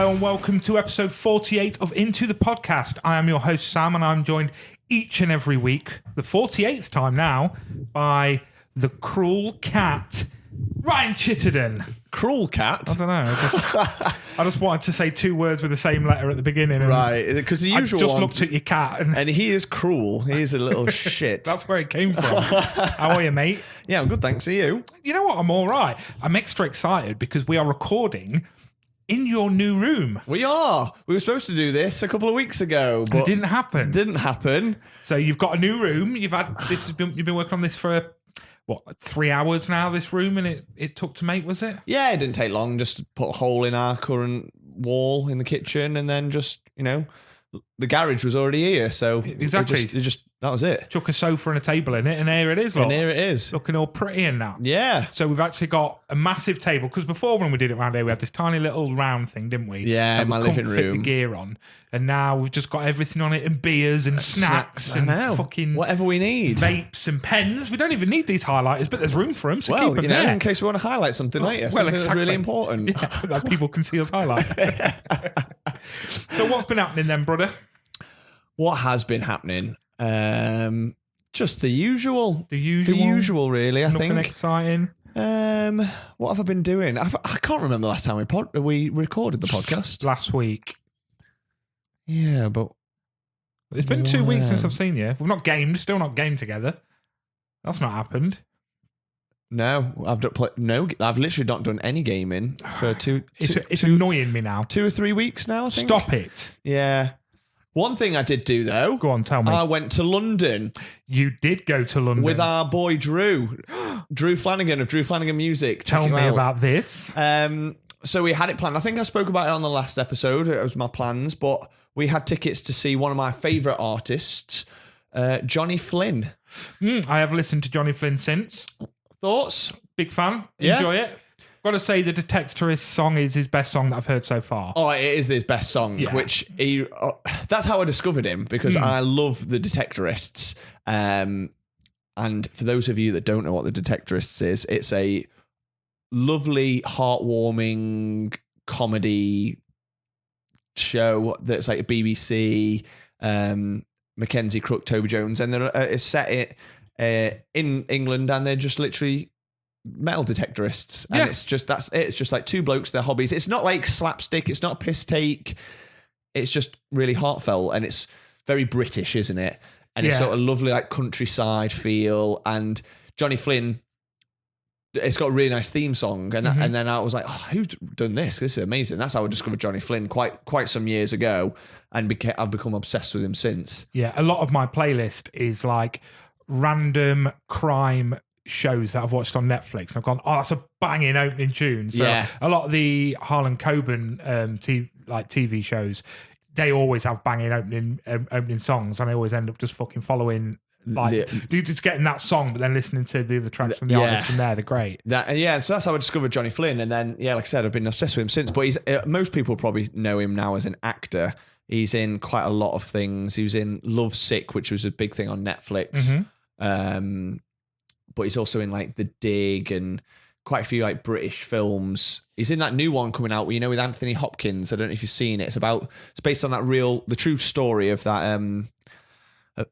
Hello and welcome to episode 48 of Into the Podcast. I am your host, Sam, and I'm joined each and every week, the 48th time now, by the cruel cat, Ryan Chittenden. Cruel cat? I don't know. I just wanted to say two words with the same letter at the beginning. And right, because the usual I just looked at your cat. And he is cruel. He is a little shit. That's where it came from. How are you, mate? Yeah, I'm good, thanks. Are you? You know what? I'm all right. I'm extra excited because we are recording in your new room. We are. We were supposed to do this a couple of weeks ago, but it didn't happen. It didn't happen. So you've got a new room. You've been working on this for what, 3 hours now, this room, and it took to make, was it? Yeah, it didn't take long. Just put a hole in our current wall in the kitchen, and then just, the garage was already here, so exactly. It just that was it. Chuck a sofa and a table in it, and here it is. And here it is, looking all pretty and that. Yeah. So we've actually got a massive table, because before when we did it around here, we had this tiny little round thing, didn't we? Yeah, in my living room. Fit the gear on, and now we've just got everything on it, and beers and snacks and fucking whatever we need, vapes and pens. We don't even need these highlighters, but there's room for them. So keep them there in case we want to highlight something later. Something that's really important. Yeah, that people can see us highlight. So what's been happening then, brother? What has been happening? Just the usual. The usual, really. I Nothing think. Exciting. What have I been doing? I can't remember the last time we recorded the podcast. Last week. Yeah, but it's been 2 weeks since I've seen you. We've not gamed. Still not gamed together. That's not happened. No, I've literally not done any gaming for It's annoying me now. 2 or 3 weeks now, I think. Stop it. Yeah. One thing I did do, though. Go on, tell me. I went to London. You did go to London. With our boy Drew. Drew Flanagan of Drew Flanagan Music. Tell me about this. So we had it planned. I think I spoke about it on the last episode. It was my plans. But we had tickets to see one of my favourite artists, Johnny Flynn. I have listened to Johnny Flynn since. Thoughts? Big fan. Enjoy it. Got to say, the Detectorist song is his best song that I've heard so far. Oh, it is his best song, which that's how I discovered him, because I love the Detectorists. And for those of you that don't know what the Detectorists is, it's a lovely, heartwarming comedy show that's like a BBC, Mackenzie Crook, Toby Jones, and it's set in England, and they're just literally metal detectorists, and it's just like two blokes, their hobbies. It's not like slapstick, it's not piss take, it's just really heartfelt, and it's very British, isn't it? And it's sort of lovely, like countryside feel. And Johnny Flynn, it's got a really nice theme song, and then I was like, oh, who's done this? This is amazing. That's how I discovered Johnny Flynn quite some years ago, and I've become obsessed with him since. Yeah, a lot of my playlist is like random crime shows that I've watched on Netflix, and I've gone, oh, that's a banging opening tune. So a lot of the Harlan Coben TV shows, they always have banging opening songs, and I always end up just fucking following, just getting that song, but then listening to the other tracks from the artists from there. They're great. So that's how I discovered Johnny Flynn, and then like I said, I've been obsessed with him since. But he's most people probably know him now as an actor. He's in quite a lot of things. He was in Love Sick, which was a big thing on Netflix. But he's also in like The Dig and quite a few like British films. He's in that new one coming out, with Anthony Hopkins. I don't know if you've seen it. It's based on the true story of that.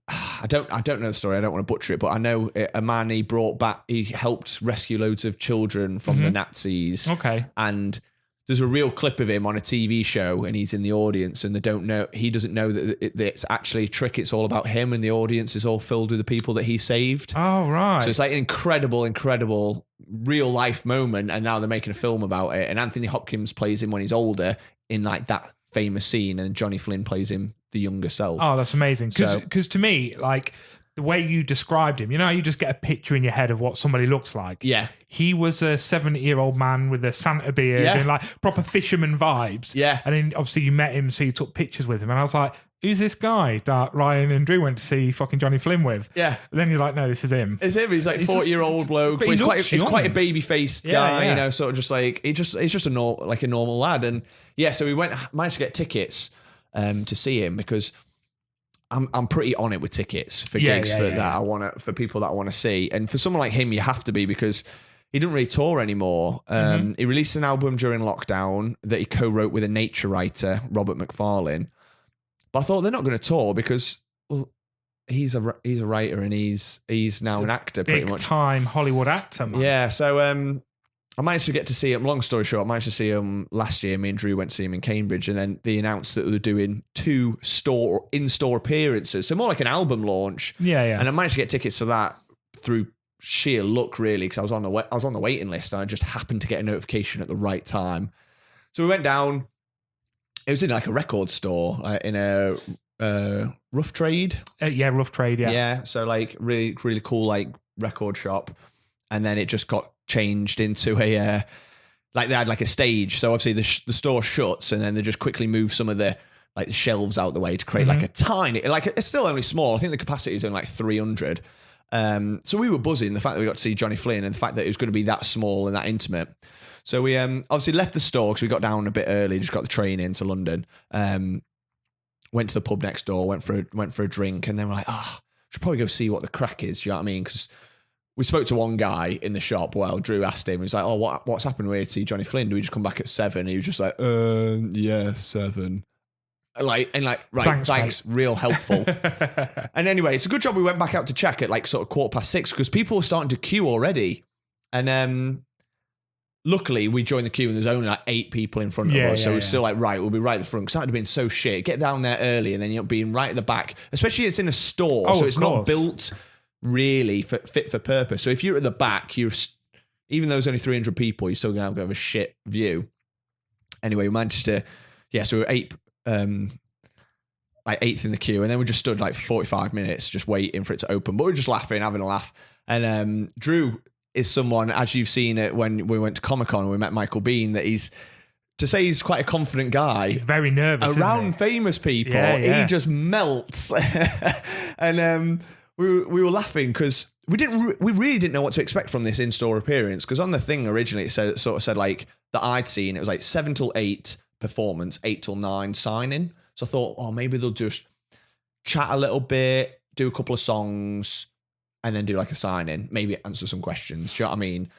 I don't know the story. I don't want to butcher it, but I know a man he helped rescue loads of children from the Nazis. Okay. And there's a real clip of him on a TV show, and he's in the audience, and he doesn't know that it's actually a trick. It's all about him, and the audience is all filled with the people that he saved. Oh, right. So it's like an incredible real life moment, and now they're making a film about it. And Anthony Hopkins plays him when he's older in like that famous scene, and Johnny Flynn plays him the younger self. Oh, that's amazing. Because to me, like, the way you described him, you just get a picture in your head of what somebody looks like. Yeah. He was a 70-year-old man with a Santa beard and like proper fisherman vibes. Yeah. And then obviously you met him, so you took pictures with him. And I was like, who's this guy that Ryan and Drew went to see fucking Johnny Flynn with? Yeah. And then you're like, no, this is him. It's him. He's like 40-year-old bloke. But he's quite a baby-faced guy, sort of just like, he's just a normal lad. And so we managed to get tickets to see him, because I'm pretty on it with tickets for gigs for people that I want to see. And for someone like him, you have to be, because he didn't really tour anymore. He released an album during lockdown that he co-wrote with a nature writer, Robert McFarlane. But I thought they're not going to tour because, well, he's a writer and he's now an actor, pretty much. Big time Hollywood actor, man. Yeah, so I managed to get to see him. Long story short, I managed to see him last year. Me and Drew went to see him in Cambridge, and then they announced that they were doing 2 in-store appearances, so more like an album launch. Yeah. And I managed to get tickets to that through sheer luck, really, because I was on the waiting list, and I just happened to get a notification at the right time. So we went down. It was in like a record store in a Rough Trade. Rough Trade. Yeah. Yeah. So like really, really cool like record shop, and then it just got changed into a like they had like a stage. So obviously the store shuts, and then they just quickly move some of the like the shelves out the way to create like a tiny, like it's still only small. I think the capacity is only like 300. So we were buzzing the fact that we got to see Johnny Flynn and the fact that it was going to be that small and that intimate. So we obviously left the store because we got down a bit early, just got the train into London. Went to the pub next door, went for a drink, and then we're like, should probably go see what the crack is. Do you know what I mean? Because we spoke to one guy in the shop. Well, Drew asked him. He was like, "Oh, what's happened? We're here to see Johnny Flynn. Do we just come back at 7?" He was just like, "Yeah, 7." Right, thanks, real helpful. And anyway, it's a good job we went back out to check at like sort of 6:15 because people were starting to queue already. And luckily we joined the queue and there's only like 8 people in front of us. So we're still like, right, we'll be right at the front because that would have been so shit. Get down there early and then you're being right at the back, especially it's in a store. So it's not built really fit for purpose. So if you're at the back, even though there's only 300 people, you're still going to have a shit view. Anyway, we managed to, so we were 8th in the queue, and then we just stood like 45 minutes just waiting for it to open. But we were just laughing, having a laugh. And Drew is someone, as you've seen it when we went to Comic-Con and we met Michael Bean, that he's quite a confident guy. He's very nervous around famous people. Yeah. He just melts. And we were laughing because we really didn't know what to expect from this in-store appearance, because on the thing originally it said like that I'd seen, it was like 7 till 8 performance, 8 till 9 signing. So I thought, maybe they'll just chat a little bit, do a couple of songs, and then do like a sign-in, maybe answer some questions. Do you know what I mean?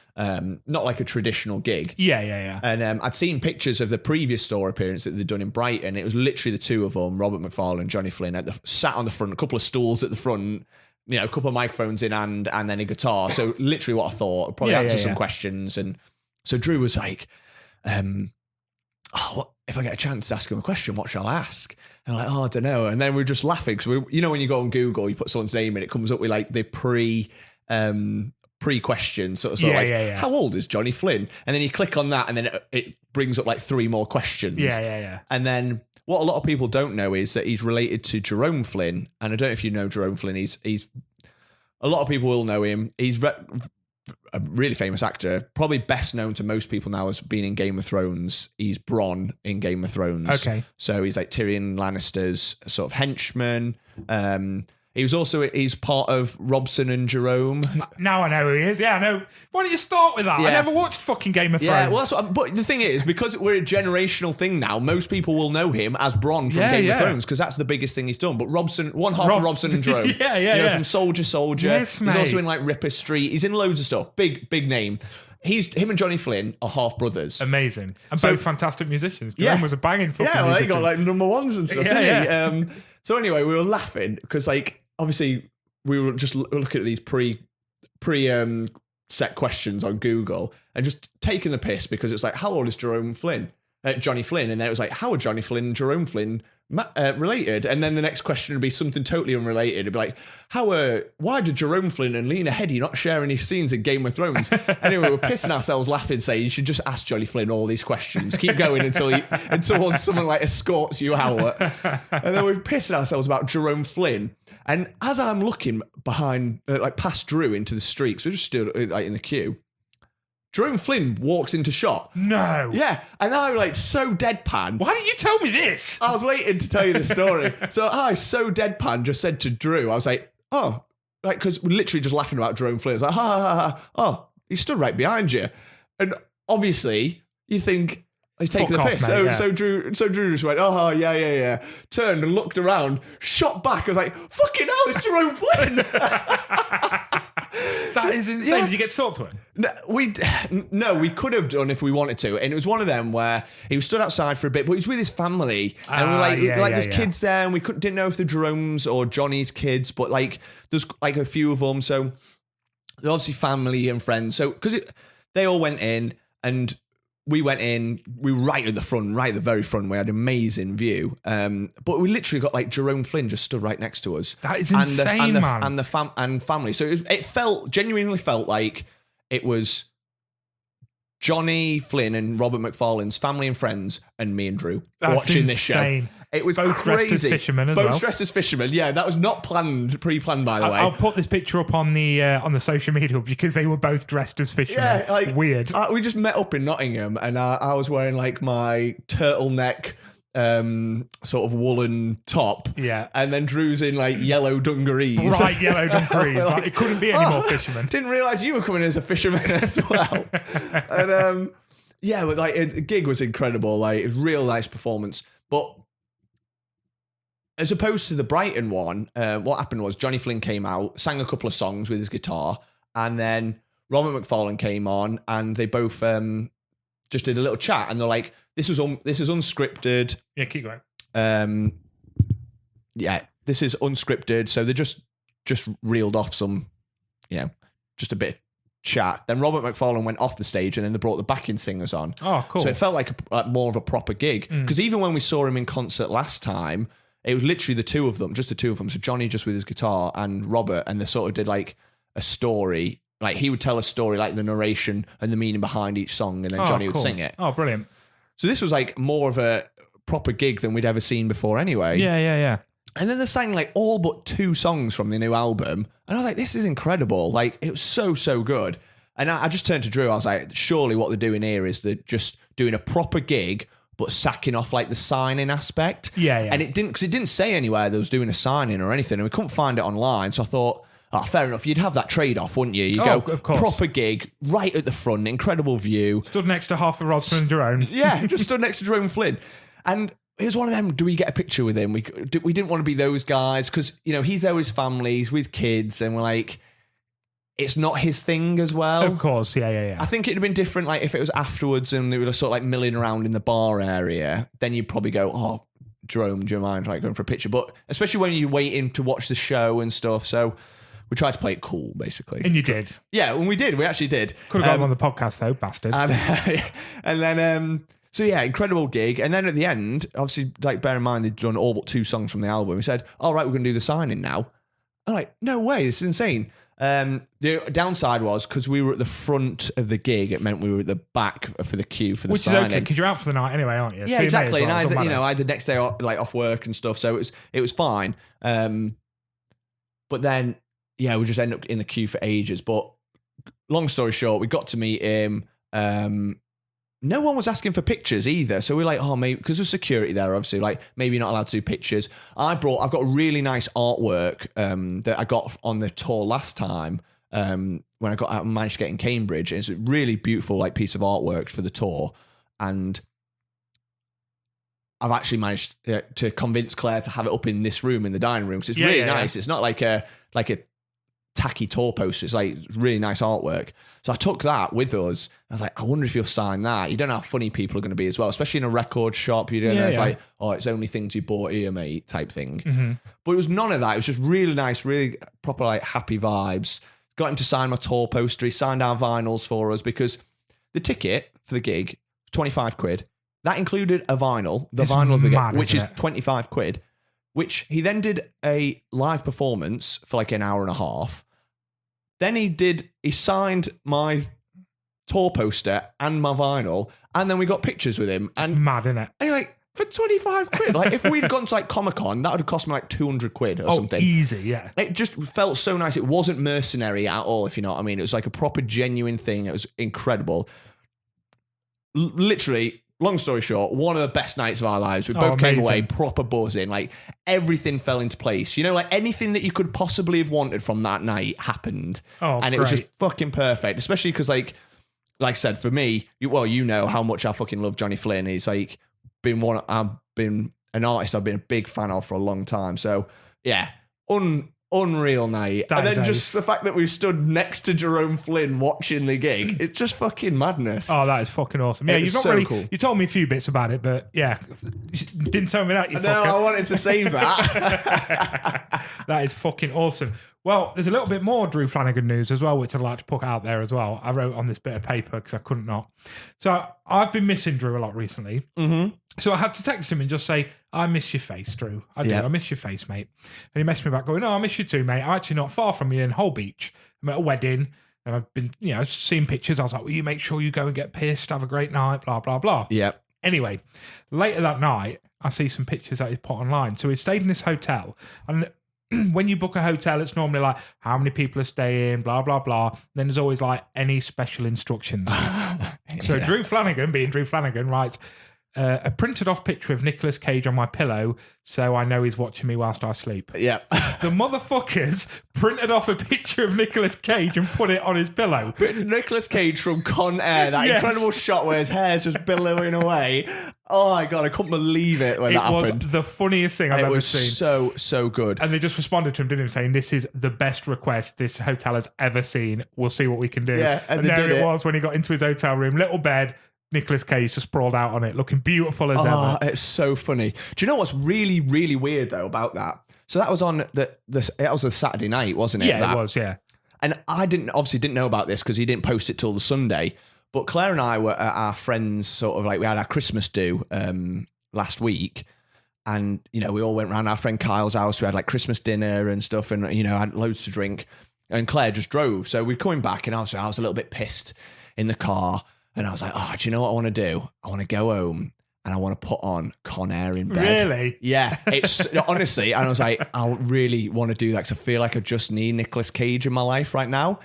Not like a traditional gig. Yeah. And I'd seen pictures of the previous store appearance that they'd done in Brighton. It was literally the two of them, Robert McFarlane and Johnny Flynn, sat on the front, a couple of stools at the front, a couple of microphones in hand, and then a guitar. So literally what I thought, probably answer some questions. And so Drew was like, if I get a chance to ask him a question, what shall I ask? And I'm like, I don't know. And then we're just laughing because when you go on Google, you put someone's name in, it comes up with like the pre-questions, sort of how old is Johnny Flynn? And then you click on that, and then it brings up like 3 more questions. Yeah. And then what a lot of people don't know is that he's related to Jerome Flynn. And I don't know if you know Jerome Flynn. He's a lot of people will know him. He's a really famous actor, probably best known to most people now as being in Game of Thrones. He's Bronn in Game of Thrones. Okay. So he's like Tyrion Lannister's sort of henchman. He's part of Robson and Jerome. Now I know who he is. Yeah, I know. Why don't you start with that? Yeah. I never watched fucking Game of Thrones. Yeah, well, but the thing is, because we're a generational thing now, most people will know him as Bronn from Game of Thrones because that's the biggest thing he's done. But one half of Robson and Jerome. From Soldier. Yes, mate. He's also in like Ripper Street. He's in loads of stuff. Big name. Him and Johnny Flynn are half brothers. Amazing. And both fantasking musicians. Jerome was a banging fucking musician. Yeah, he got like number ones and stuff, didn't he? So anyway, we were laughing because like, obviously, we were just looking at these set questions on Google and just taking the piss because it was like, how old is Johnny Flynn? And then it was like, how are Johnny Flynn and Jerome Flynn related? And then the next question would be something totally unrelated. It'd be like, why did Jerome Flynn and Lena Headey not share any scenes in Game of Thrones? Anyway, we're pissing ourselves laughing, saying you should just ask Johnny Flynn all these questions. Keep going until someone like escorts you out. And then we're pissing ourselves about Jerome Flynn. And as I'm looking behind, past Drew into the street, because we just stood in the queue, Jerome Flynn walks into shot. No. Yeah. And I was like so deadpan. Why didn't you tell me this? I was waiting to tell you the story. So I so deadpan just said to Drew, I was like, because we're literally just laughing about Jerome Flynn. I was like, he stood right behind you. And obviously you think, he's taking the piss. Mate, so Drew just went, yeah. Turned and looked around, shot back. I was like, fucking hell, it's Jerome Flynn. That is insane. Did you get to talk to him? No, we could have done if we wanted to. And it was one of them where he was stood outside for a bit, but he was with his family. And we were there's kids there, and we didn't know if they're Jerome's or Johnny's kids, but like there's like a few of them. So they're obviously family and friends. So because they all went in, and we went in, we were right at the front, right at the very front. We had an amazing view. But we literally got like Jerome Flynn just stood right next to us. That is insane, man. And family. So it genuinely felt like it was Johnny Flynn and Robert McFarlane's family and friends and me and Drew watching this show. It was both crazy. Dressed as fishermen as well. Both dressed as fishermen. Yeah, that was not pre-planned, by the way. I'll put this picture up on the social media because they were both dressed as fishermen. Yeah, like, weird. We just met up in Nottingham, and I was wearing like my turtleneck sort of woolen top. Yeah. And then Drew's in like yellow dungarees. Bright yellow dungarees. Like, it couldn't be any more fishermen. Didn't realise you were coming as a fisherman as well. And yeah, but like the gig was incredible. Like, it was a real nice performance. But as opposed to the Brighton one, what happened was Johnny Flynn came out, sang a couple of songs with his guitar, and then Robert McFarlane came on, and they both just did a little chat, and they're like, "This is unscripted." Yeah, keep going. Yeah, this is unscripted. So they just reeled off some, just a bit of chat. Then Robert McFarlane went off the stage, and then they brought the backing singers on. Oh, cool. So it felt like more of a proper gig. Because even when we saw him in concert last time, it was literally the two of them. So Johnny just with his guitar and Robert, and they sort of did like a story. Like, he would tell a story, like the narration and the meaning behind each song, and then Johnny would sing it. Oh, brilliant. So this was like more of a proper gig than we'd ever seen before anyway. Yeah. And then they sang like all but 2 songs from the new album. And I was like, this is incredible. Like, it was so good. And I just turned to Drew. I was like, surely what they're doing here is they're just doing a proper gig, but sacking off like the signing aspect. Yeah. And it didn't say anywhere they was doing a signing or anything. And we couldn't find it online. So I thought, fair enough. You'd have that trade-off, wouldn't you? You go, of course. Proper gig, right at the front, incredible view. Stood next to half of Rodson and Jerome. Yeah, just stood next to Jerome Flynn. And it was one of them, do we get a picture with him? We didn't want to be those guys because, he's there with his family, he's with kids, and we're like, it's not his thing as well. Of course, yeah. I think it'd have been different, like, if it was afterwards and they were sort of like milling around in the bar area, then you'd probably go, oh, Jerome, do you mind like going for a picture? But especially when you're waiting to watch the show and stuff, so we tried to play it cool, basically. And you did. Yeah, when we did. We actually did. Could have got him on the podcast, though, bastard. And then, so yeah, incredible gig. And then at the end, obviously, like, bear in mind, they'd done all but 2 songs from the album. We said, all right, we're going to do the signing now. I'm like, no way, this is insane. The downside was, because we were at the front of the gig, it meant we were at the back for the queue for the signing. Which is okay, because you're out for the night anyway, aren't you? Yeah, so exactly. Well. And I had the next day off work and stuff, so it was fine. But then, yeah, we just ended up in the queue for ages. But long story short, we got to meet him. No one was asking for pictures either. So we're like, oh, maybe, because there's security there, obviously, like, maybe you're not allowed to do pictures. I've got really nice artwork that I got on the tour last time when I managed to get in Cambridge. It's a really beautiful, like, piece of artwork for the tour. And I've actually managed to convince Claire to have it up in this room, in the dining room, because it's really nice. Yeah. It's not like a tacky tour poster. It's like really nice artwork. So I took that with us. I was like, I wonder if you'll sign that. You don't know how funny people are going to be as well, especially in a record shop. You don't know if like, oh, it's only things you bought here, mate, type thing. Mm-hmm. But it was none of that. It was just really nice, really proper, like, happy vibes. Got him to sign my tour poster. He signed our vinyls for us, because the ticket for the gig, 25 quid. That included a vinyl, vinyl of the gig, which is 25 quid, which he then did a live performance for like an hour and a half. Then he signed my tour poster and my vinyl, and then we got pictures with him. And it's mad, isn't it? And you're like, for 25 quid? Like, if we'd gone to like Comic-Con, that would have cost me like 200 quid or something. Easy, yeah. It just felt so nice. It wasn't mercenary at all, if you know what I mean. It was like a proper, genuine thing. It was incredible. Literally, long story short, one of the best nights of our lives. We both came away proper buzzing. Like, everything fell into place. Like, anything that you could possibly have wanted from that night happened. And it was just fucking perfect. Especially because, like I said, for me, you know how much I fucking love Johnny Flynn. He's like I've been an artist I've been a big fan of for a long time. So yeah, unreal night. And then just the fact that we stood next to Jerome Flynn watching the gig, it's just fucking madness. Oh, that is fucking awesome. Yeah, you've not really cool. You told me a few bits about it, but yeah, you didn't tell me that. You no, I wanted to save that. That is fucking awesome. Well, there's a little bit more Drew Flanagan news as well, which I'd like to put out there as well. I wrote on this bit of paper because I couldn't not. So I've been missing Drew a lot recently. Mm-hmm. So I had to text him and just say, I miss your face, Drew. I do. I miss your face, mate. And he messaged me back going, I miss you too, mate. I'm actually not far from you in Whole Beach. I'm at a wedding and I've been, seeing pictures. I was like, well, you make sure you go and get pissed, have a great night, blah, blah, blah. Yeah. Anyway, later that night, I see some pictures that he's put online. So he stayed in this hotel and when you book a hotel, it's normally like how many people are staying, blah, blah, blah. Then there's always like any special instructions. So Drew Flanagan, being Drew Flanagan, writes, a printed off picture of Nicolas Cage on my pillow, so I know he's watching me whilst I sleep. Yeah. The motherfuckers printed off a picture of Nicolas Cage and put it on his pillow. But Nicolas Cage from Con Air, that incredible shot where his hair's just billowing away. Oh my God, I couldn't believe it when that happened. It was the funniest thing I've ever seen. It was so good. And they just responded to him, didn't they, saying, this is the best request this hotel has ever seen. We'll see what we can do. Yeah, and there it was when he got into his hotel room, little bed, Nicolas Cage just sprawled out on it, looking beautiful as ever. It's so funny. Do you know what's really, really weird though about that? So that was on that was a Saturday night, wasn't it? Yeah, it was. Yeah. And I didn't know about this because he didn't post it till the Sunday. But Claire and I were at our friends' sort of like we had our Christmas do last week, and we all went round our friend Kyle's house. We had like Christmas dinner and stuff, and had loads to drink. And Claire just drove, so we're coming back, and I was a little bit pissed in the car. And I was like, do you know what I want to do? I want to go home and I want to put on Con Air in bed. Really? Yeah. It's honestly, and I was like, I really want to do that because I feel like I just need Nicolas Cage in my life right now.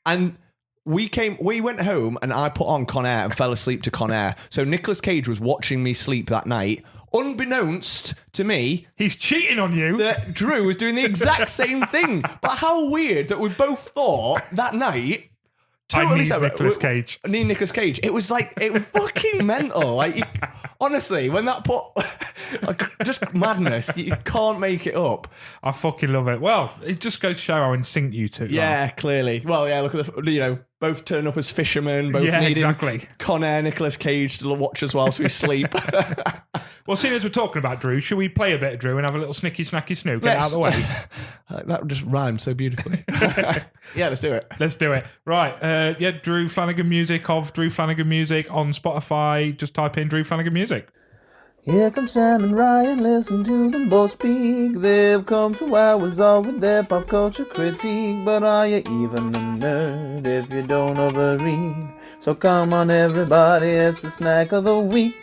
And we went home and I put on Con Air and fell asleep to Con Air. So Nicolas Cage was watching me sleep that night. Unbeknownst to me, he's cheating on you. That Drew was doing the exact same thing. But how weird that we both thought that night, I need Nicolas Cage. I need Nicolas Cage. It was fucking mental. Honestly, when that just madness. You can't make it up. I fucking love it. Well, it just goes to show how in sync you two are. Yeah, clearly. Well, yeah, look at both turn up as fishermen, both needing Con Air, Nicolas Cage to watch us whilst we sleep. Well, seeing as we're talking about Drew, should we play a bit of Drew and have a little snicky snacky snoo? Get out of the way. That just rhymed so beautifully. Yeah, let's do it. Let's do it. Right. Drew Flanagan music of Drew Flanagan music on Spotify. Just type in Drew Flanagan music. Here come Sam and Ryan, listen to them both speak. They've come 2 hours on with their pop culture critique. But are you even a nerd if you don't overread? So come on everybody, it's the snack of the week.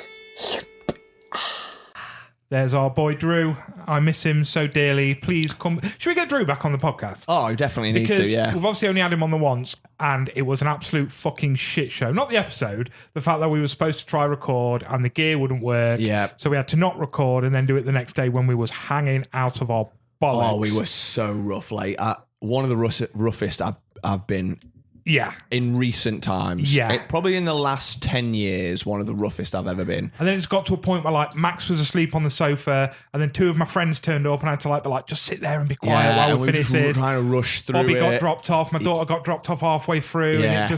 There's our boy Drew. I miss him so dearly. Please come. Should we get Drew back on the podcast? Oh, I definitely need to, yeah. We've obviously only had him on the once, and it was an absolute fucking shit show. Not the episode, the fact that we were supposed to try record and the gear wouldn't work. Yeah. So we had to not record and then do it the next day when we was hanging out of our bollocks. Oh, we were so rough. One of the roughest I've been. Yeah. In recent times. Yeah. Probably in the last 10 years, one of the roughest I've ever been. And then it's got to a point where Max was asleep on the sofa and then 2 of my friends turned up and I had to be just sit there and be quiet while we finish this. Trying to rush through Bobby got dropped off. My daughter got dropped off halfway through and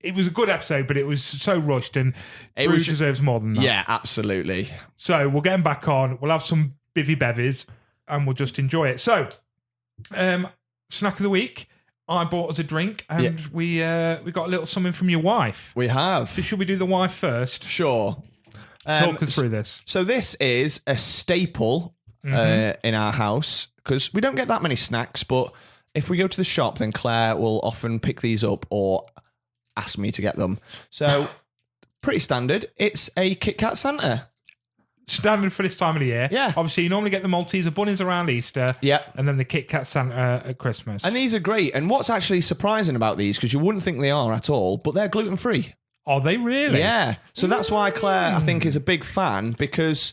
it was a good episode, but it was so rushed and Drew deserves more than that. Yeah, absolutely. So we'll get him back on. We'll have some bivvy bevies and we'll just enjoy it. So, snack of the week. I bought us a drink and we got a little something from your wife. We have. So should we do the wife first? Sure. Talk us through this. So this is a staple in our house because we don't get that many snacks, but if we go to the shop, then Claire will often pick these up or ask me to get them. So pretty standard. It's a Kit Kat Santa. Standard for this time of the year. Yeah. Obviously, you normally get the Malteser bunnies around Easter. Yeah. And then the Kit Kat Santa at Christmas. And these are great. And what's actually surprising about these, because you wouldn't think they are at all, but they're gluten-free. Are they really? Yeah. So that's why Claire, I think, is a big fan, because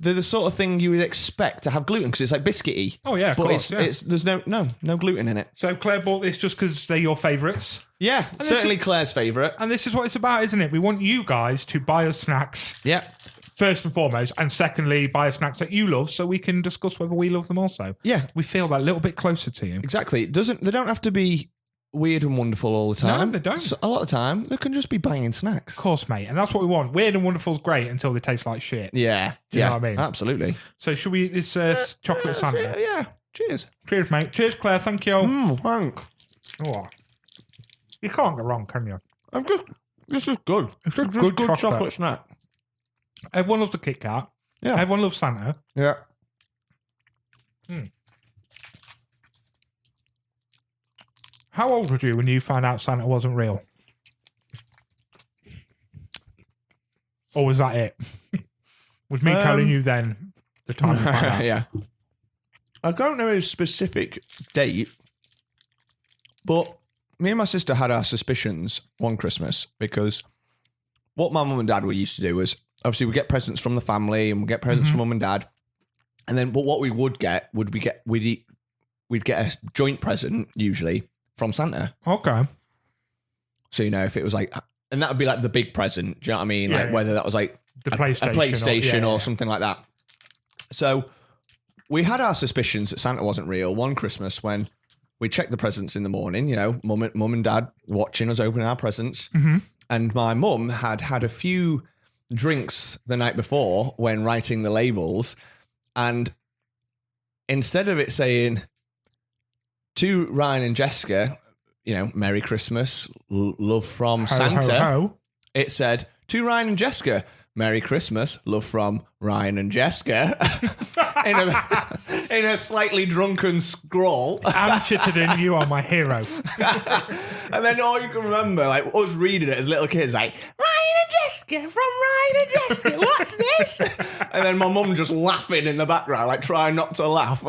they're the sort of thing you would expect to have gluten, because it's like biscuity. Oh, yeah, of course. But there's no gluten in it. So Claire bought this just because they're your favourites? Yeah, certainly Claire's favourite. And this is what it's about, isn't it? We want you guys to buy us snacks. Yeah. first and foremost, and secondly, buy snacks that you love, so we can discuss whether we love them also. Yeah, we feel that a little bit closer to you. Exactly. They don't have to be weird and wonderful all the time. No, they don't. So a lot of the time, they can just be banging snacks. Of course, mate, and that's what we want. Weird and wonderful's great until they taste like shit. Yeah, Do you know what I mean? Absolutely. So should we eat this chocolate Santa? Yeah. Cheers. Cheers, mate. Cheers, Claire. Thank you. Thanks. Oh, you can't go wrong, can you? This is good. It's just good chocolate snack. Everyone loves the Kit Kat. Yeah. Everyone loves Santa. Yeah. How old were you when you found out Santa wasn't real? Or was that it? Was me telling you then the time you found out? Yeah. I don't know a specific date, but me and my sister had our suspicions one Christmas because what my mum and dad were used to do was obviously we get presents from the family and we get presents from mum and dad, and then but what we would get we'd get a joint present usually from Santa. Okay. So if it was like, and that would be like the big present. Do you know what I mean? Like whether that was like the PlayStation, a PlayStation or something like that. So we had our suspicions that Santa wasn't real one Christmas when we checked the presents in the morning, mum and dad watching us open our presents. And my mum had a few drinks the night before when writing the labels. And instead of it saying to Ryan and Jessica, Merry Christmas, love from Santa, ho. It said to Ryan and Jessica, Merry Christmas, love from Ryan and Jessica, in a slightly drunken scrawl. I'm chittered in, you are my hero. And then all you can remember, like us reading it as little kids, like, Ryan and Jessica, from Ryan and Jessica, what's this? And then my mum just laughing in the background, like trying not to laugh.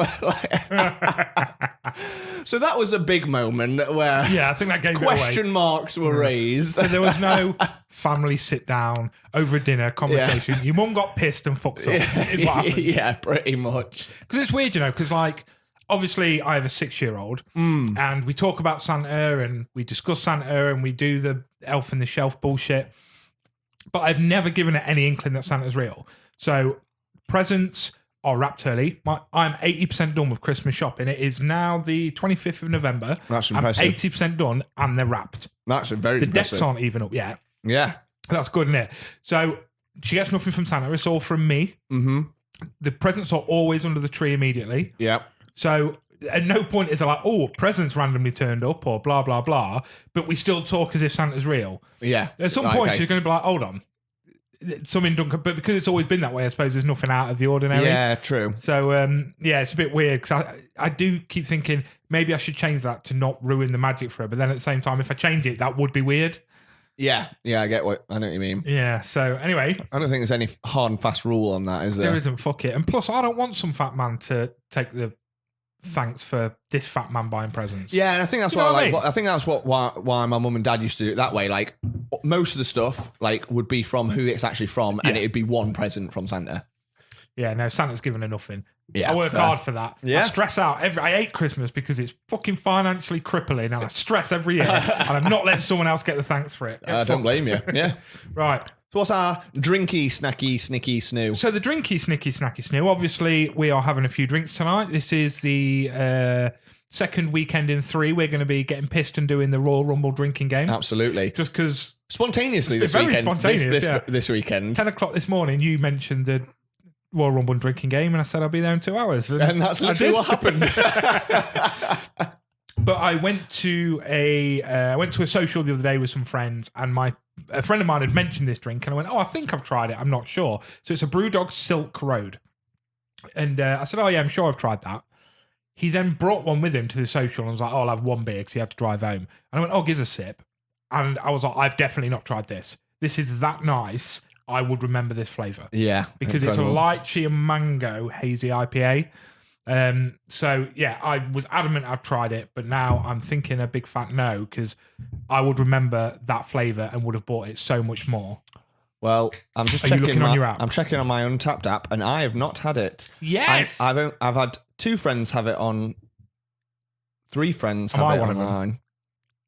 So that was a big moment where I think that gave question marks were raised. So there was no family sit down over dinner conversation. Your mum got pissed and fucked up. Yeah, pretty much. Because it's weird, because like obviously I have a 6-year-old and we talk about Santa and we discuss Santa and we do the elf in the shelf bullshit. But I've never given it any inkling that Santa's real. So presents are wrapped early. I'm 80% done with Christmas shopping. It is now the 25th of November. That's impressive. I'm 80% done and they're wrapped. That's very impressive. The decks aren't even up yet. Yeah. That's good, isn't it? So she gets nothing from Santa. It's all from me. Mm-hmm. The presents are always under the tree immediately. Yeah. So at no point is it like, oh, presents randomly turned up or blah, blah, blah. But we still talk as if Santa's real. Yeah. At some point, she's going to be like, hold on. Something done, but because it's always been that way, I suppose there's nothing out of the ordinary. Yeah, true. So, it's a bit weird because I do keep thinking maybe I should change that to not ruin the magic for her. But then at the same time, if I change it, that would be weird. Yeah, I know what you mean. Yeah, so anyway. I don't think there's any hard and fast rule on that, is there? There isn't, fuck it. And plus, I don't want some fat man to take the thanks for this fat man buying presents. Yeah, and I think that's I think that's why my mum and dad used to do it that way. Like most of the stuff like would be from who it's actually from, and it'd be one present from Santa. Yeah, no, Santa's given her nothing. Yeah, I work hard for that. Yeah. I stress out. I hate Christmas because it's fucking financially crippling, and I stress every year, and I'm not letting someone else get the thanks for it. I don't blame you. Yeah. Right. So what's our drinky, snacky, snicky, snoo? So the drinky, snicky, snacky, snoo. Obviously, we are having a few drinks tonight. This is the second weekend in 3. We're going to be getting pissed and doing the Royal Rumble drinking game. Absolutely. Just because... Spontaneously this very weekend. Spontaneous, this weekend. 10 o'clock this morning, you mentioned the Royal Rumble drinking game, and I said I'll be there in 2 hours. And that's literally what happened. But I went to a social the other day with some friends, and a friend of mine had mentioned this drink, and I went, oh, I think I've tried it. I'm not sure. So it's a Brewdog Silk Road. And I said, oh, yeah, I'm sure I've tried that. He then brought one with him to the social and was like, oh, I'll have one beer because he had to drive home. And I went, oh, give us a sip. And I was like, I've definitely not tried this. This is that nice. I would remember this flavour. Yeah. Because incredible. It's a lychee and mango hazy IPA. So yeah, I was adamant I've tried it, but now I'm thinking a big fat no, because I would remember that flavour and would have bought it so much more. Well, I'm just Are checking you looking on your app? I'm checking on my Untapped app, and I have not had it. Yes, I've had 2 friends have it on. 3 friends have it online,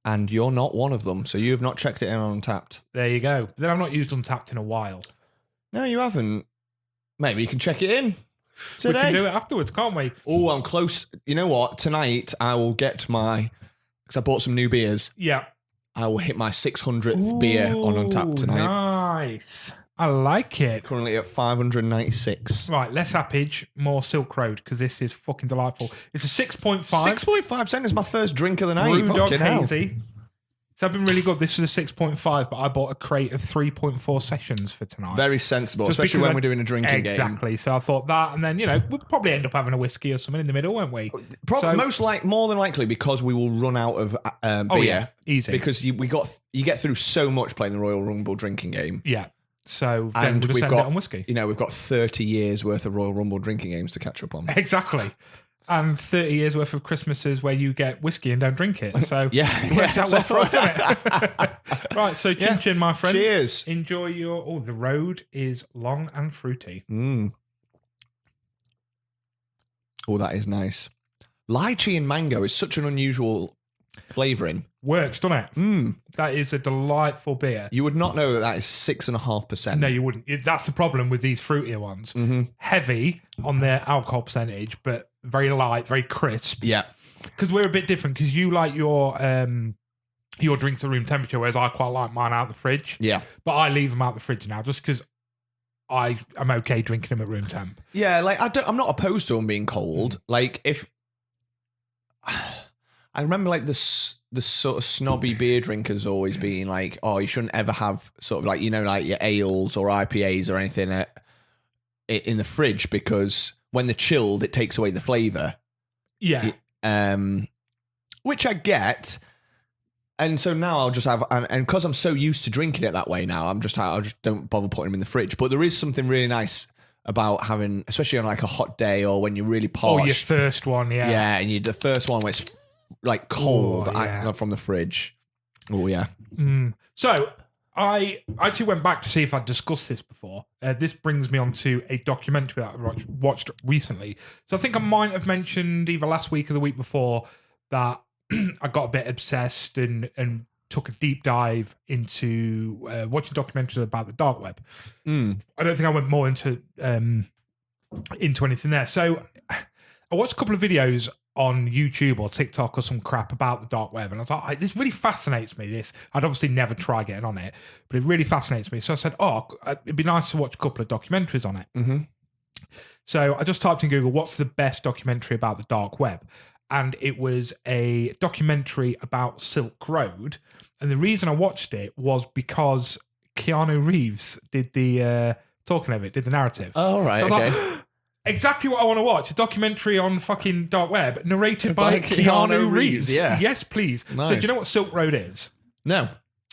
and you're not one of them. So you have not checked it in on Untapped. There you go. Then I've not used Untapped in a while. No, you haven't. Maybe you can check it in today. We can do it afterwards, can't we? Oh, I'm close. You know what? Tonight I will get because I bought some new beers. Yeah. I will hit my 600th beer on Untapped tonight. Nice. I like it. Currently at 596. Right, less appage, more Silk Road, because this is fucking delightful. It's a 6.5. 6.5% is my first drink of the night. Brewdog Fucking hell. Hazy. So I've been really good. This is a 6.5, but I bought a crate of 3.4 sessions for tonight. Very sensible, Just especially when because we're doing a drinking game. Exactly. So I thought that, and then, we'll probably end up having a whiskey or something in the middle, won't we? More than likely, because we will run out of beer. Oh, yeah. Easy. Because you get through so much playing the Royal Rumble drinking game. Yeah. So then we'll just end it on whiskey. We've got 30 years worth of Royal Rumble drinking games to catch up on. Exactly. And 30 years worth of Christmases where you get whiskey and don't drink it. So yeah, works out well for us, doesn't it? Right, so chin, my friend. Cheers. Enjoy your... Oh, the road is long and fruity. Oh, that is nice. Lychee and mango is such an unusual flavouring. Works, doesn't it? That is a delightful beer. You would not know that is 6.5%. No, you wouldn't. That's the problem with these fruitier ones. Heavy on their alcohol percentage, but very light, very crisp. Yeah. Because we're a bit different, because you like your drinks at room temperature, whereas I quite like mine out the fridge. Yeah. But I leave them out the fridge now just because I'm okay drinking them at room temp. Yeah, like I'm not opposed to them being cold. Like if... I remember like the sort of snobby beer drinkers always being like, oh, you shouldn't ever have sort of like, like your ales or IPAs or anything in the fridge because when they're chilled, it takes away the flavour. Yeah. Which I get. And so now I'll just have, and because I'm so used to drinking it that way now, I just don't bother putting them in the fridge. But there is something really nice about having, especially on like a hot day or when you're really parched. Oh, your first one, yeah. Yeah, and the first one where it's like cold from the fridge. Oh, yeah. So I actually went back to see if I'd discussed this before. This brings me on to a documentary that I watched recently. So I think I might have mentioned either last week or the week before that I got a bit obsessed and took a deep dive into watching documentaries about the dark web. I don't think I went more into anything there. So I watched a couple of videos on YouTube or TikTok or some crap about the dark web, and I thought, this really fascinates me. I'd obviously never try getting on it, but it really fascinates me. So I said, it'd be nice to watch a couple of documentaries on it. So I just typed in Google, what's the best documentary about the dark web? And it was a documentary about Silk Road. And the reason I watched it was because Keanu Reeves did the narrative. Oh, right, so okay. Exactly what I want to watch. A documentary on fucking dark web narrated by Keanu Reeves. Yeah. Yes, please. Nice. So do you know what Silk Road is? No.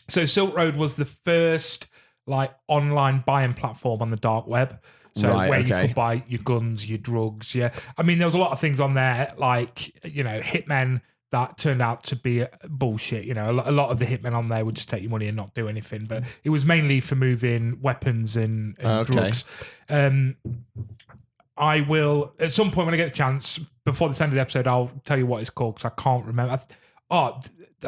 So Silk Road was the first like online buying platform on the dark web. So where you could buy your guns, your drugs. Yeah. I mean, there was a lot of things on there like, hitmen that turned out to be bullshit. A lot of the hitmen on there would just take your money and not do anything. But it was mainly for moving weapons and drugs. I will, at some point when I get the chance, before the end of the episode, I'll tell you what it's called because I can't remember. I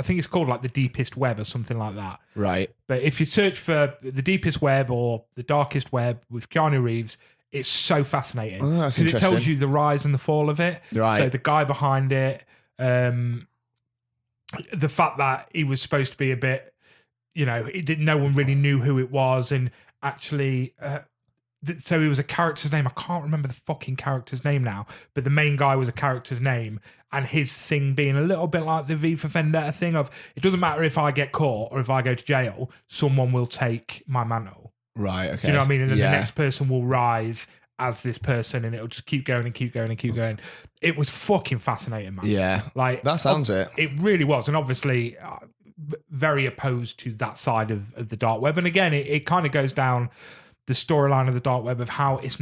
think it's called like the deepest web or something like that. Right. But if you search for the deepest web or the darkest web with Keanu Reeves, it's so fascinating. Oh, that's interesting. It tells you the rise and the fall of it. Right. So the guy behind it, the fact that he was supposed to be a bit, no one really knew who it was, and actually. So he was a character's name. I can't remember the fucking character's name now, but the main guy was a character's name, and his thing being a little bit like the V for Vendetta thing of, it doesn't matter if I get caught or if I go to jail, someone will take my mantle. Right, okay. Do you know what I mean? And then the next person will rise as this person, and it'll just keep going and keep going and keep going. It was fucking fascinating, man. Yeah. Like that sounds it. It really was. And obviously very opposed to that side of the dark web. And again, it kind of goes down the storyline of the dark web of how it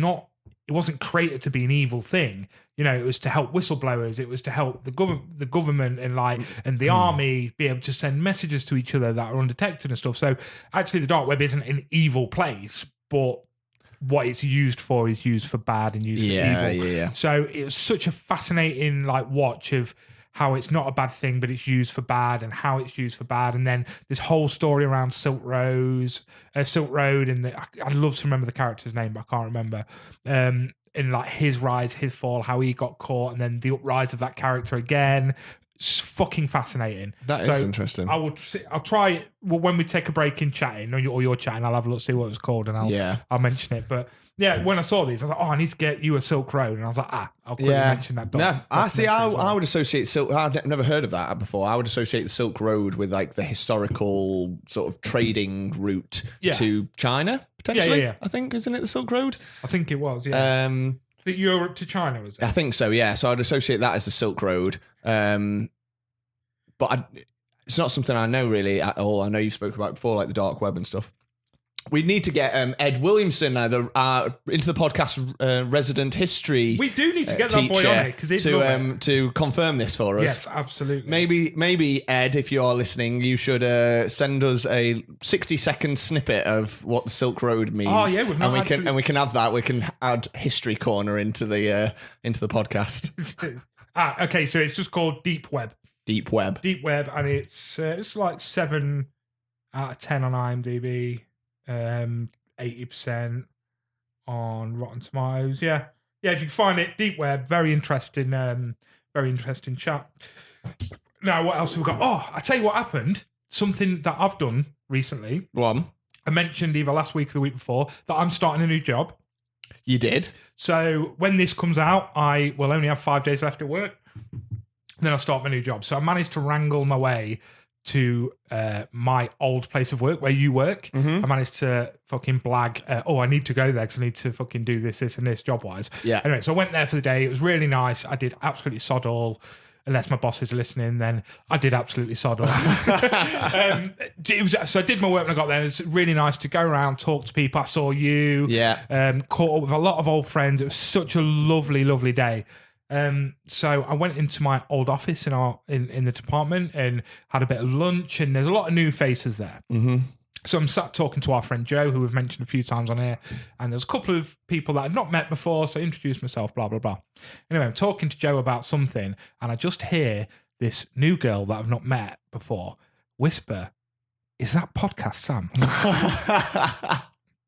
wasn't created to be an evil thing. It was to help whistleblowers. It was to help the government and the army be able to send messages to each other that are undetected and stuff. So actually the dark web isn't an evil place, but what it's used for is used for bad and used for evil. Yeah. So it was such a fascinating watch of how it's not a bad thing, but it's used for bad, and how it's used for bad. And then this whole story around Silk Road, and I'd love to remember the character's name, but I can't remember. And like his rise, his fall, how he got caught, and then the uprise of that character again. It's fucking fascinating. That is interesting. I'll try it when we take a break in chatting, or you're chatting. I'll have a look, see what it's called, and I'll mention it. But yeah, when I saw these, I was like, I need to get you a Silk Road, and I was like, I'll quickly mention that. No, I would associate Silk. I've never heard of that before. I would associate the Silk Road with like the historical sort of trading route to China potentially. Yeah. I think, isn't it the Silk Road? I think it was. Yeah. Europe to China, was it? I think so. Yeah. So I'd associate that as the Silk Road. But it's not something I know really at all. I know you spoke about before, like the dark web and stuff. We need to get Ed Williamson, into the podcast resident history. We do need to get that boy on it because to confirm this for us. Yes, absolutely. Maybe Ed, if you are listening, you should send us a 60-second snippet of what the Silk Road means. Oh yeah, we can have that. We can add History Corner into the podcast. Okay, so it's just called Deep Web. Deep Web, and it's like 7 out of 10 on IMDb. 80% on Rotten Tomatoes. Yeah, if you can find it, Deep Web, very interesting chat. Now, what else have we got? Oh, I tell you what happened. Something that I've done recently. Go on. I mentioned either last week or the week before that I'm starting a new job. You did? So when this comes out, I will only have 5 days left at work. Then I'll start my new job. So I managed to wrangle my way to my old place of work where you work. Mm-hmm. I managed to fucking blag, I need to go there because I need to fucking do this, and this job-wise. Yeah. Anyway, so I went there for the day. It was really nice. I did absolutely sod all. Unless my bosses are listening, then I did absolutely sod all. So I did my work when I got there. It's really nice to go around, talk to people. I saw you. Yeah. Caught up with a lot of old friends. It was such a lovely, lovely day. So I went into my old office in the department and had a bit of lunch, and there's a lot of new faces there. Mm-hmm. So I'm sat talking to our friend Joe, who we've mentioned a few times on here, and there's a couple of people that I'd not met before, so I introduced myself, blah, blah, blah. Anyway, I'm talking to Joe about something, and I just hear this new girl that I've not met before whisper, "Is that Podcast Sam?"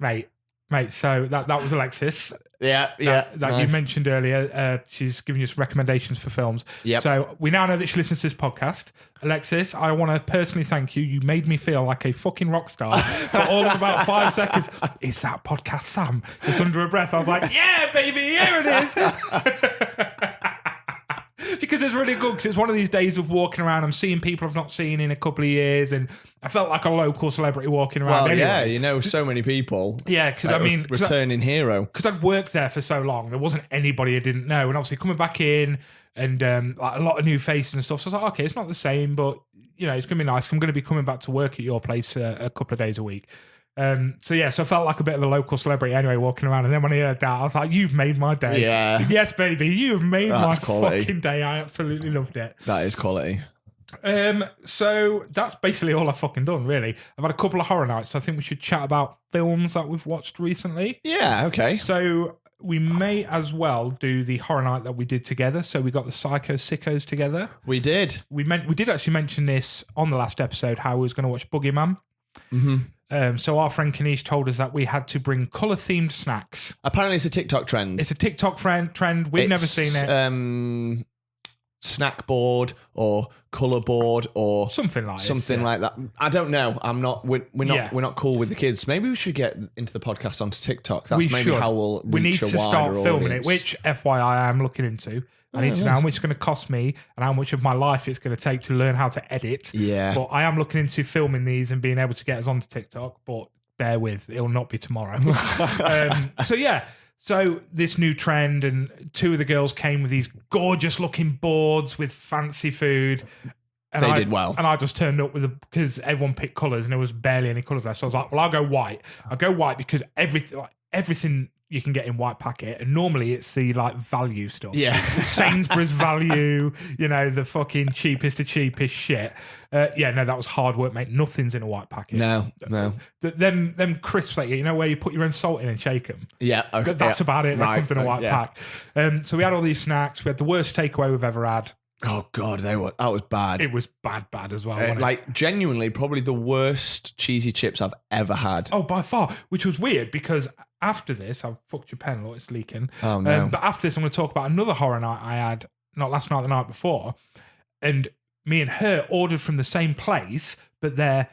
Mate, so that was Alexis. Yeah, that nice. You mentioned earlier. She's giving you some recommendations for films. Yep. So we now know that she listens to this podcast. Alexis, I want to personally thank you. You made me feel like a fucking rock star for all of about 5 seconds. Is that Podcast Sam? Just under her breath, I was like, yeah, baby, here it is. Because it's really good, because it's one of these days of walking around. I'm seeing people I've not seen in a couple of years, and I felt like a local celebrity walking around. Well, anyway. Yeah, you know so many people. Yeah, because returning hero. Because I'd worked there for so long, there wasn't anybody I didn't know, and obviously coming back in and like a lot of new faces and stuff. So I was like, okay, it's not the same, but you know, it's gonna be nice. I'm gonna be coming back to work at your place a couple of days a week. So I felt like a bit of a local celebrity anyway, walking around. And then when I heard that, I was like, you've made my day. Yeah. Yes, baby, you have made That's my quality. fucking day. I absolutely loved it. That is quality. So that's basically all I've fucking done, really. I've had a couple of horror nights, so I think we should chat about films that we've watched recently. Yeah, okay. So we may as well do the horror night that we did together. So we got the Psycho Sickos together. We did. We did actually mention this on the last episode, how we was going to watch Boogeyman. Mm-hmm. So our friend Kanish told us that we had to bring colour-themed snacks. Apparently it's a TikTok trend. It's a TikTok trend. We've never seen it. Snack board or colour board or something like that. I don't know. We're not cool with the kids. Maybe we should get into the podcast onto TikTok. That's how we'll reach we need to start filming audience. it, which FYI I am looking into. I need to know how much it's going to cost me and how much of my life it's going to take to learn how to edit. Yeah. But I am looking into filming these and being able to get us onto TikTok, but bear with, it'll not be tomorrow. So this new trend, and 2 of the girls came with these gorgeous looking boards with fancy food. And they did well. And I just turned up because everyone picked colours and there was barely any colours left. So I was like, well, I'll go white. I'll go white because everything you can get in white packet, and normally it's the like value stuff. Yeah. Sainsbury's value, the fucking cheapest shit. That was hard work, mate. Nothing's in a white packet. No. Them crisps that where you put your own salt in and shake them. Yeah, okay. That's about it. That comes in a white pack. So we had all these snacks. We had the worst takeaway we've ever had. Oh God, that was bad. It was bad as well. Wasn't Like genuinely, probably the worst cheesy chips I've ever had. Oh, by far, which was weird because after this, I've fucked your pen, it's leaking. Oh no! But after this, I'm going to talk about another horror night I had, not last night, the night before, and me and her ordered from the same place, but their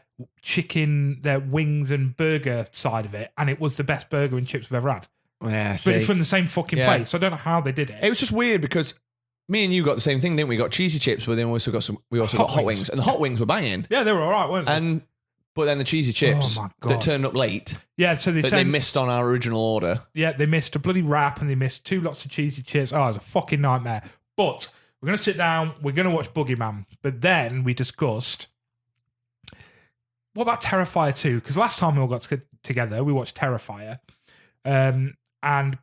wings and burger side of it, and it was the best burger and chips we've ever had. Yeah, but it's from the same fucking place, so I don't know how they did it. It was just weird because me and you got the same thing, didn't we? Got cheesy chips, but then we also got hot wings, and the hot wings were banging. Yeah, they were all right, weren't they? But then the cheesy chips that turned up late. Yeah, so they missed on our original order. Yeah, they missed a bloody wrap and they missed 2 lots of cheesy chips. Oh, it was a fucking nightmare. But we're going to sit down, we're going to watch Boogeyman. But then we discussed, what about Terrifier 2? Because last time we all got together, we watched Terrifier. And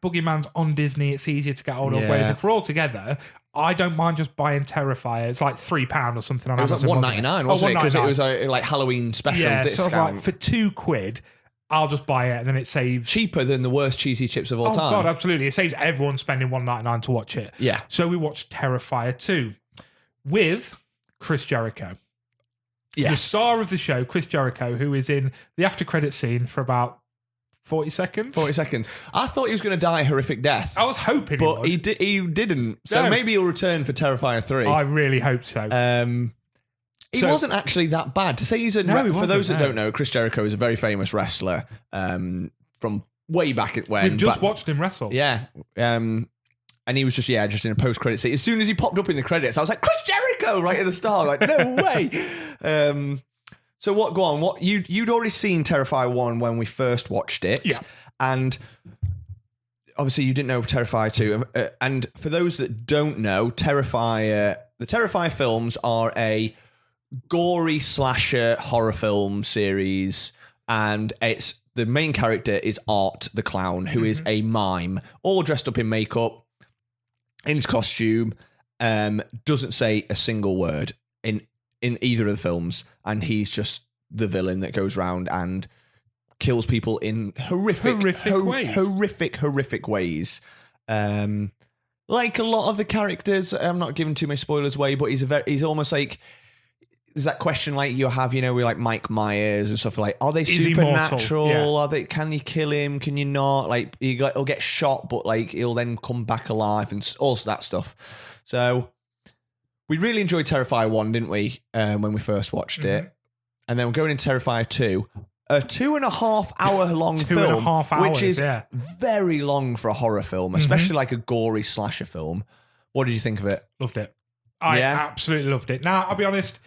Boogeyman's on Disney. It's easier to get hold of. Whereas if we're all together, I don't mind just buying Terrifier. It's like £3 or something on Amazon. It was like $1.99, wasn't it? Because it was a like Halloween special discount. So I was like, for £2, I'll just buy it, and then it saves cheaper than the worst cheesy chips of all time. Oh God, absolutely! It saves everyone spending $1.99 to watch it. Yeah. So we watched Terrifier 2 with Chris Jericho. Yes. The star of the show, Chris Jericho, who is in the after credit scene for about 40 seconds. 40 seconds. I thought he was going to die a horrific death. I was hoping but he didn't. So maybe he'll return for Terrifier 3. I really hope so. He wasn't actually that bad. To say he's a... for those that don't know, Chris Jericho is a very famous wrestler from way back when. We've just watched him wrestle. Yeah. And he was just in a post-credit scene. As soon as he popped up in the credits, I was like, Chris Jericho right at the start. Like, no way. So go on. What you'd already seen Terrifier 1 when we first watched it. Yeah. And obviously you didn't know Terrifier 2. And for those that don't know, the Terrifier films are a gory slasher horror film series, and the main character is Art the Clown, who is a mime, all dressed up in makeup, in his costume, doesn't say a single word in either of the films, and he's just the villain that goes around and kills people in horrific ways. Like a lot of the characters, I'm not giving too many spoilers away, but he's almost like, there's that question like you have, with like Mike Myers and stuff, like, are they supernatural? Yeah. Can you kill him? Can you not? Like, he'll get shot, but like he'll then come back alive and all that stuff. So we really enjoyed Terrifier 1, didn't we? When we first watched it. And then we're going into Terrifier 2. A 2.5 hour long film, which is very long for a horror film, especially like a gory slasher film. What did you think of it? Loved it. I absolutely loved it. Now, I'll be honest,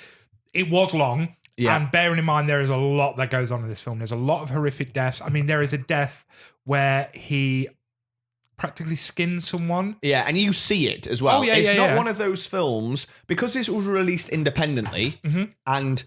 it was long. Yeah. And bearing in mind, there is a lot that goes on in this film. There's a lot of horrific deaths. I mean, there is a death where he practically skins someone. Yeah, and you see it as well. It's not one of those films, because this was released independently, and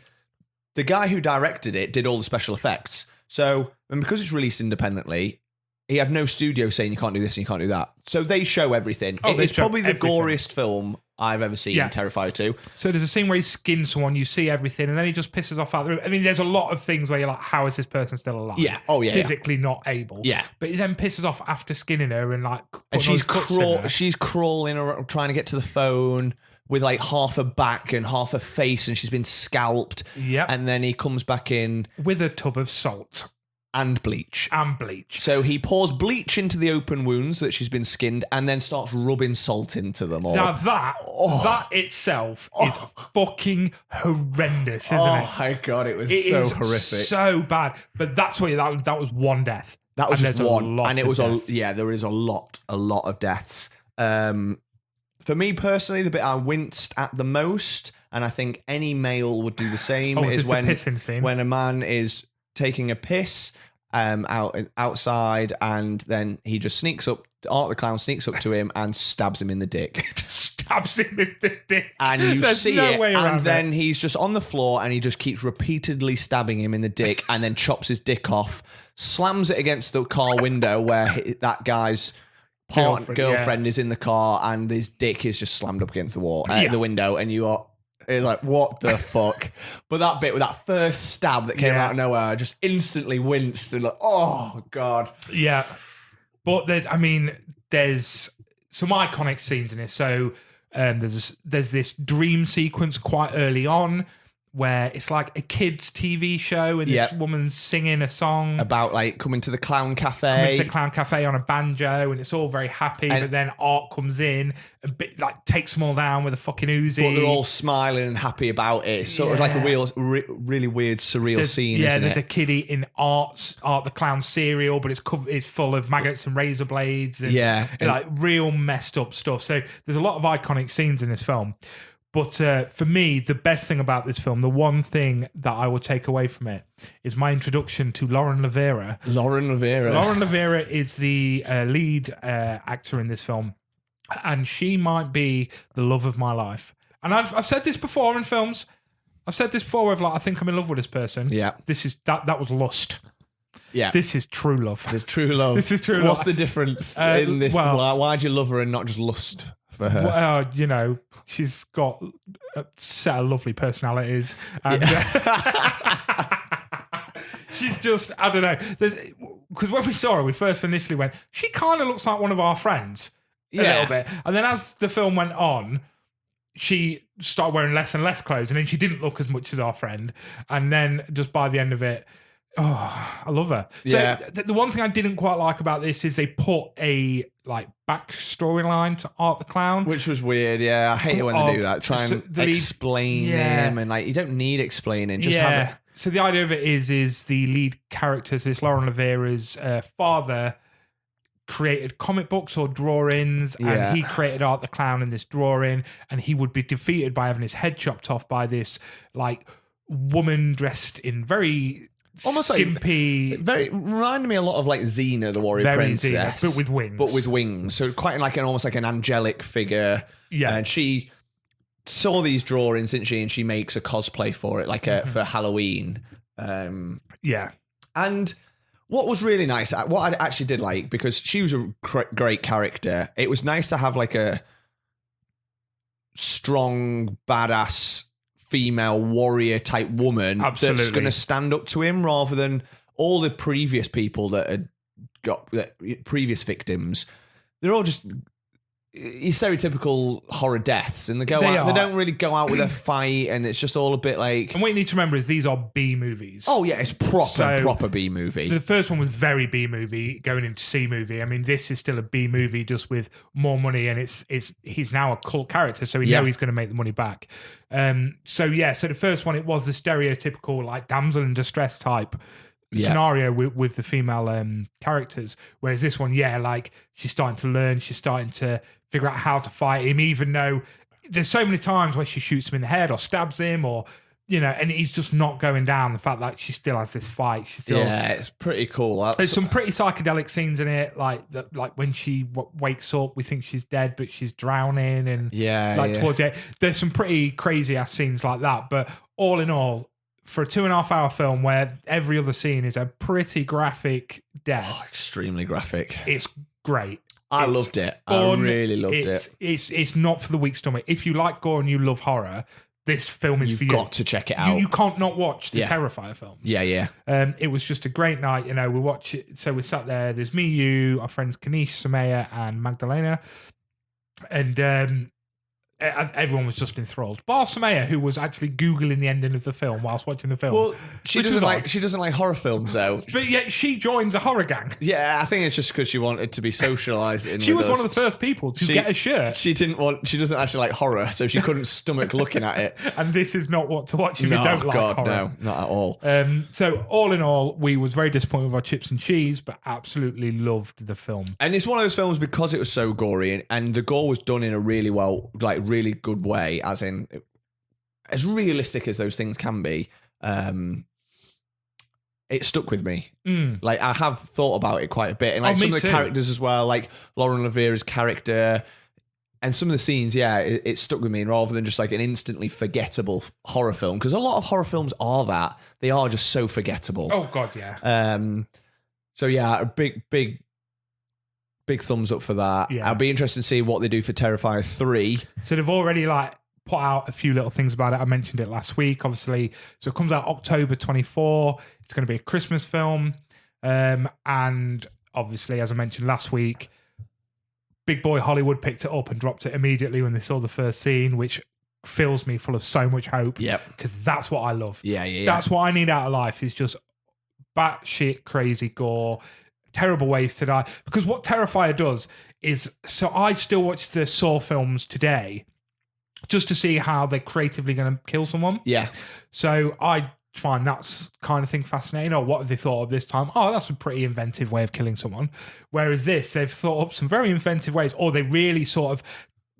the guy who directed it did all the special effects. So, and because it's released independently, he had no studio saying you can't do this and you can't do that. So they show everything. It's probably the goriest film I've ever seen, Terrifier 2. So there's a scene where he skins someone, you see everything, and then he just pisses off out the room. I mean, there's a lot of things where you're like, how is this person still alive? Yeah. Physically not able. Yeah. But he then pisses off after skinning her and like... And she's crawling around, trying to get to the phone with like half a back and half a face, and she's been scalped. Yep. And then he comes back in... with a tub of salt. And bleach. So he pours bleach into the open wounds that she's been skinned and then starts rubbing salt into them all. Now that itself is fucking horrendous, isn't it? Oh my God, it was so horrific. So bad. But that's what that was one death. That was just one. And it was there is a lot of deaths. For me personally, the bit I winced at the most, and I think any male would do the same, is when a man is taking a piss outside, and then he just sneaks up. Art the Clown sneaks up to him and stabs him in the dick. Stabs him in the dick. And you see it, and then he's just on the floor, and he just keeps repeatedly stabbing him in the dick, and then chops his dick off, slams it against the car window where that guy's girlfriend is in the car, and his dick is just slammed up against the wall, the window, and you are... It's like, what the fuck? But that bit with that first stab that came out of nowhere, I just instantly winced and like, oh God. Yeah. But there's some iconic scenes in this. So There's this dream sequence quite early on where it's like a kids' TV show and this woman's singing a song about like coming to the clown cafe. On a banjo, and it's all very happy. But then Art comes in and takes them all down with a fucking Uzi. But they're all smiling and happy about it. It's sort of like a really weird, surreal scene. Yeah, isn't there's it? a kiddie in Art the Clown cereal, but it's full of maggots and razor blades and like real messed up stuff. So there's a lot of iconic scenes in this film. But for me, the best thing about this film, the one thing that I will take away from it, is my introduction to Lauren Lavera. Lauren Lavera is the lead actor in this film, and she might be the love of my life. And I've said this before in films. I've said this before where I think I'm in love with this person. Yeah. This is that was lust. Yeah. This is true love. There's true love. This is true love. What's the difference in this? Why'd you love her and not just lust for her? Well, she's got a set of lovely personalities. And, she's just, I don't know. Because when we saw her, we first initially went, she kind of looks like one of our friends. A little bit. And then as the film went on, she started wearing less and less clothes, and then she didn't look as much as our friend. And then just by the end of it, I love her. So the one thing I didn't quite like about this is they put a back storyline to Art the Clown, which was weird. Yeah, I hate it when they do that. Try and explain him, and you don't need explaining. Just have it. So the idea of it is the lead character, so this Lauren Lavera's father, created comic books or drawings, and he created Art the Clown in this drawing, and he would be defeated by having his head chopped off by this woman dressed in very almost skimpy, very reminded me a lot of Xena, the warrior princess, Xena, but with wings. So quite almost like an angelic figure. Yeah, and she saw these drawings, didn't she? And she makes a cosplay for it, for Halloween. And what was really nice, what I actually did like, because she was a great character. It was nice to have a strong, badass female warrior type woman that's going to stand up to him, rather than all the previous people that had got previous victims. They're all just stereotypical horror deaths, and they don't really go out with a fight, and it's just all a bit And what you need to remember is these are B movies. Oh yeah, it's proper B movie. The first one was very B movie going into C movie. I mean, this is still a B movie just with more money, and he's now a cult character, so we know he's going to make the money back. So the first one, it was the stereotypical damsel in distress type scenario with the female characters, whereas this one, she's starting to learn, she's starting to figure out how to fight him, even though there's so many times where she shoots him in the head or stabs him, or and he's just not going down. The fact that she still has this fight, it's pretty cool. There's some pretty psychedelic scenes in it, like when she wakes up, we think she's dead, but she's drowning, and towards the end, there's some pretty crazy ass scenes like that. But all in all, for a 2.5 hour film where every other scene is a pretty graphic death, extremely graphic, it's great. I loved it. I really loved it. It's not for the weak stomach. If you like gore and you love horror, this film is for you. You've got to check it out. You can't not watch the Terrifier films. Yeah. It was just a great night. We watch it. So we sat there. There's me, you, our friends Kanish, Samaya, and Magdalena, and everyone was just enthralled. Bar Samaya, who was actually Googling the ending of the film whilst watching the film. Well, she doesn't like horror films though. But yet she joined the horror gang. Yeah, I think it's just because she wanted to be socialised. She was one of the first people to get a shirt. She doesn't actually like horror, so she couldn't stomach looking at it. And this is not what to watch if you don't like horror. No, not at all. So all in all, we was very disappointed with our chips and cheese, but absolutely loved the film. And it's one of those films because it was so gory, and the gore was done in a really really good way, as in as realistic as those things can be. It stuck with me. I have thought about it quite a bit, and some of the characters as well, like Lauren Lavera's character, and some of the scenes. It stuck with me, rather than just an instantly forgettable horror film, because a lot of horror films are that they are just so forgettable. Oh god, yeah. A big thumbs up for that. I'll be interested to see what they do for Terrifier 3. So they've already put out a few little things about it. I mentioned it last week, obviously. So it comes out October 24. It's going to be a Christmas film. And obviously, as I mentioned last week, Big Boy Hollywood picked it up and dropped it immediately when they saw the first scene, which fills me full of so much hope. Yep. Because that's what I love. Yeah. That's what I need out of life, is just batshit crazy gore, terrible ways to die. Because what Terrifier does is, so I still watch the Saw films today just to see how they're creatively going to kill someone. Yeah. So I find that kind of thing fascinating. Or what have they thought of this time? Oh, that's a pretty inventive way of killing someone. Whereas this, they've thought up some very inventive ways, or they really sort of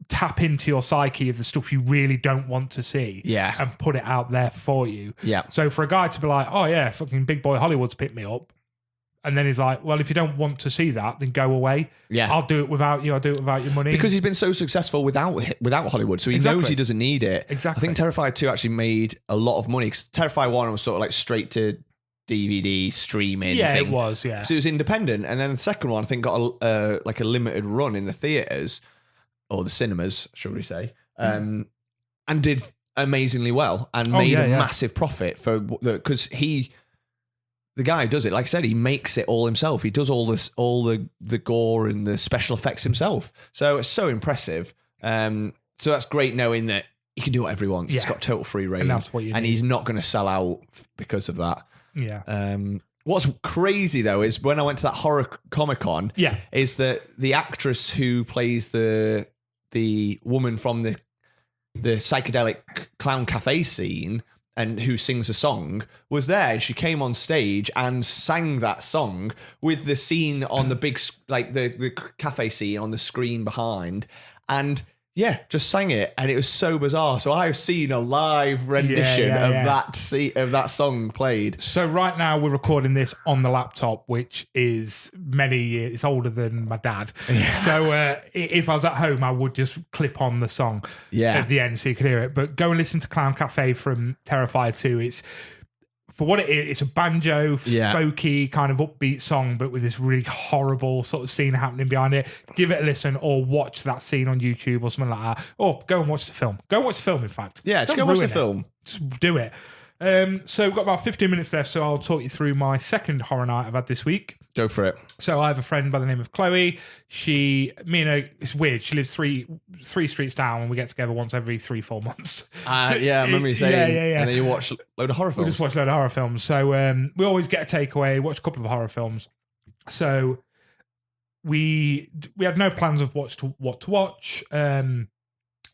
tap into your psyche of the stuff you really don't want to see. Yeah. And put it out there for you. Yeah. So for a guy to be like, oh yeah, fucking Big Boy Hollywood's picked me up. And then he's like, well, if you don't want to see that, then go away. Yeah. I'll do it without you. I'll do it without your money. Because he's been so successful without Hollywood, so he knows he doesn't need it. Exactly. I think Terrifier 2 actually made a lot of money, because Terrifier 1 was sort of like straight to DVD streaming. Yeah, thing. it was, yeah. So it was independent. And then the second one, I think, got a limited run in the theatres, or the cinemas, shall we say, and did amazingly well and made a massive profit because the guy does it. Like I said, he makes it all himself. He does all the gore and the special effects himself. So it's so impressive. So that's great knowing that he can do whatever he wants. Yeah. He's got total free reign. And that's what you need. He's not going to sell out because of that. Yeah. What's crazy though is when I went to that horror Comic-Con, is that the actress who plays the woman from the psychedelic clown cafe scene and who sings a song was there, and she came on stage and sang that song with the scene on the big, like the cafe scene on the screen behind, and just sang it, and it was so bizarre. So I've seen a live rendition of that song played. So right now we're recording this on the laptop, which is many years. It's older than my dad. Yeah. So if I was at home, I would just clip on the song at the end so you could hear it. But go and listen to Clown Cafe from Terrifier 2. It's, for what it is, it's a banjo, folky, kind of upbeat song, but with this really horrible sort of scene happening behind it. Give it a listen, or watch that scene on YouTube or something like that. Or go and watch the film. Go watch the film, in fact. Yeah, just go watch the film. Just do it. So we've got about 15 minutes left, so I'll talk you through my second horror night I've had this week. Go for it. So I have a friend by the name of Chloe. It's weird. She lives three streets down, and we get together once every 3-4 months. I remember you saying. Yeah. And then you watch a load of horror films. We just watch a load of horror films. So we always get a takeaway, watch a couple of horror films. So we had no plans of what to watch.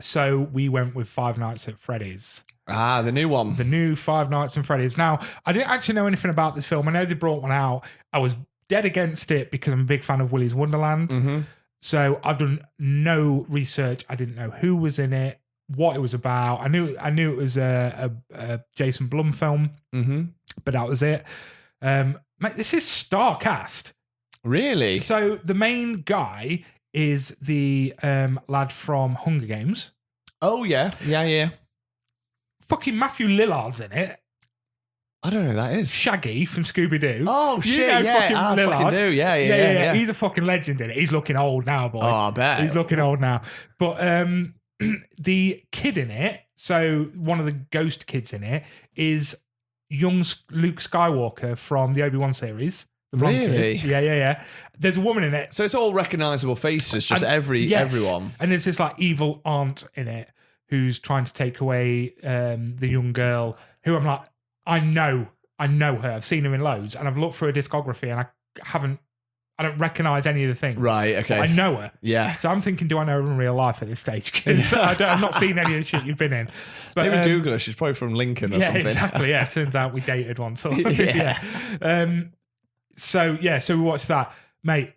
So we went with Five Nights at Freddy's. Ah, the new one. The new Five Nights at Freddy's. Now, I didn't actually know anything about this film. I know they brought one out. I was dead against it because I'm a big fan of Willy's Wonderland. Mm-hmm. So I've done no research. I didn't know who was in it, what it was about. I knew it was a Jason Blum film, but that was it. Mate, this is star cast. Really? So the main guy is the lad from Hunger Games. Oh, yeah. Yeah. Fucking Matthew Lillard's in it. I don't know who that is. Shaggy from Scooby-Doo. Oh, shit, I fucking do. Yeah. He's a fucking legend in it. He's looking old now, boy. Oh, I bet. He's looking old now. But the kid in it, so one of the ghost kids in it, is young Luke Skywalker from the Obi-Wan series. Really? Yeah. There's a woman in it. So it's all recognisable faces, just everyone. And there's this like evil aunt in it who's trying to take away the young girl, who I'm like, I know her. I've seen her in loads, and I've looked through her discography, and I don't recognise any of the things. Right, okay. I know her. Yeah. So I'm thinking, do I know her in real life at this stage? Because I've not seen any of the shit you've been in. But, maybe Google her. She's probably from Lincoln or something. Yeah, exactly. Yeah, turns out we dated once. Yeah. So we watched that. Mate,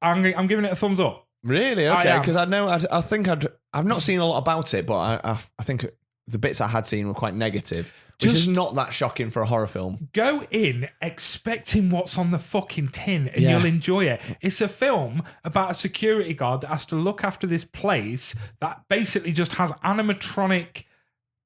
I'm giving it a thumbs up. Really? Okay, because I think I've not seen a lot about it, but I think the bits I had seen were quite negative, which is not that shocking for a horror film. Go in expecting what's on the fucking tin, and you'll enjoy it. It's a film about a security guard that has to look after this place that basically just has animatronic,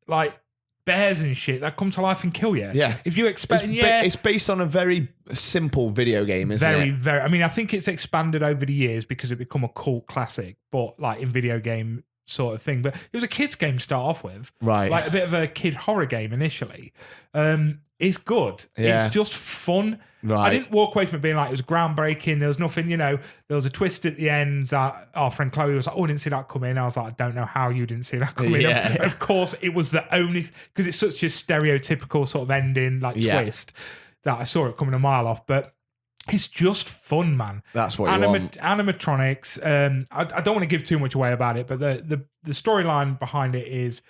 like, bears and shit that come to life and kill you. Yeah. If you expect... It's based on a very simple video game, isn't it? Very. I mean, I think it's expanded over the years because it become a cult classic, but like in video game sort of thing. But it was a kids game to start off with, right? Like a bit of a kid horror game initially. It's good. Yeah. It's just fun. Right. I didn't walk away from it being like it was groundbreaking. There was nothing, there was a twist at the end that our friend Chloe was like, "Oh, I didn't see that coming." I was like, "I don't know how you didn't see that coming." Yeah. Of course, it was the only, because it's such a stereotypical sort of ending, like twist, that I saw it coming a mile off. But it's just fun, man. That's what you want. Animatronics. I don't want to give too much away about it, but the storyline behind it is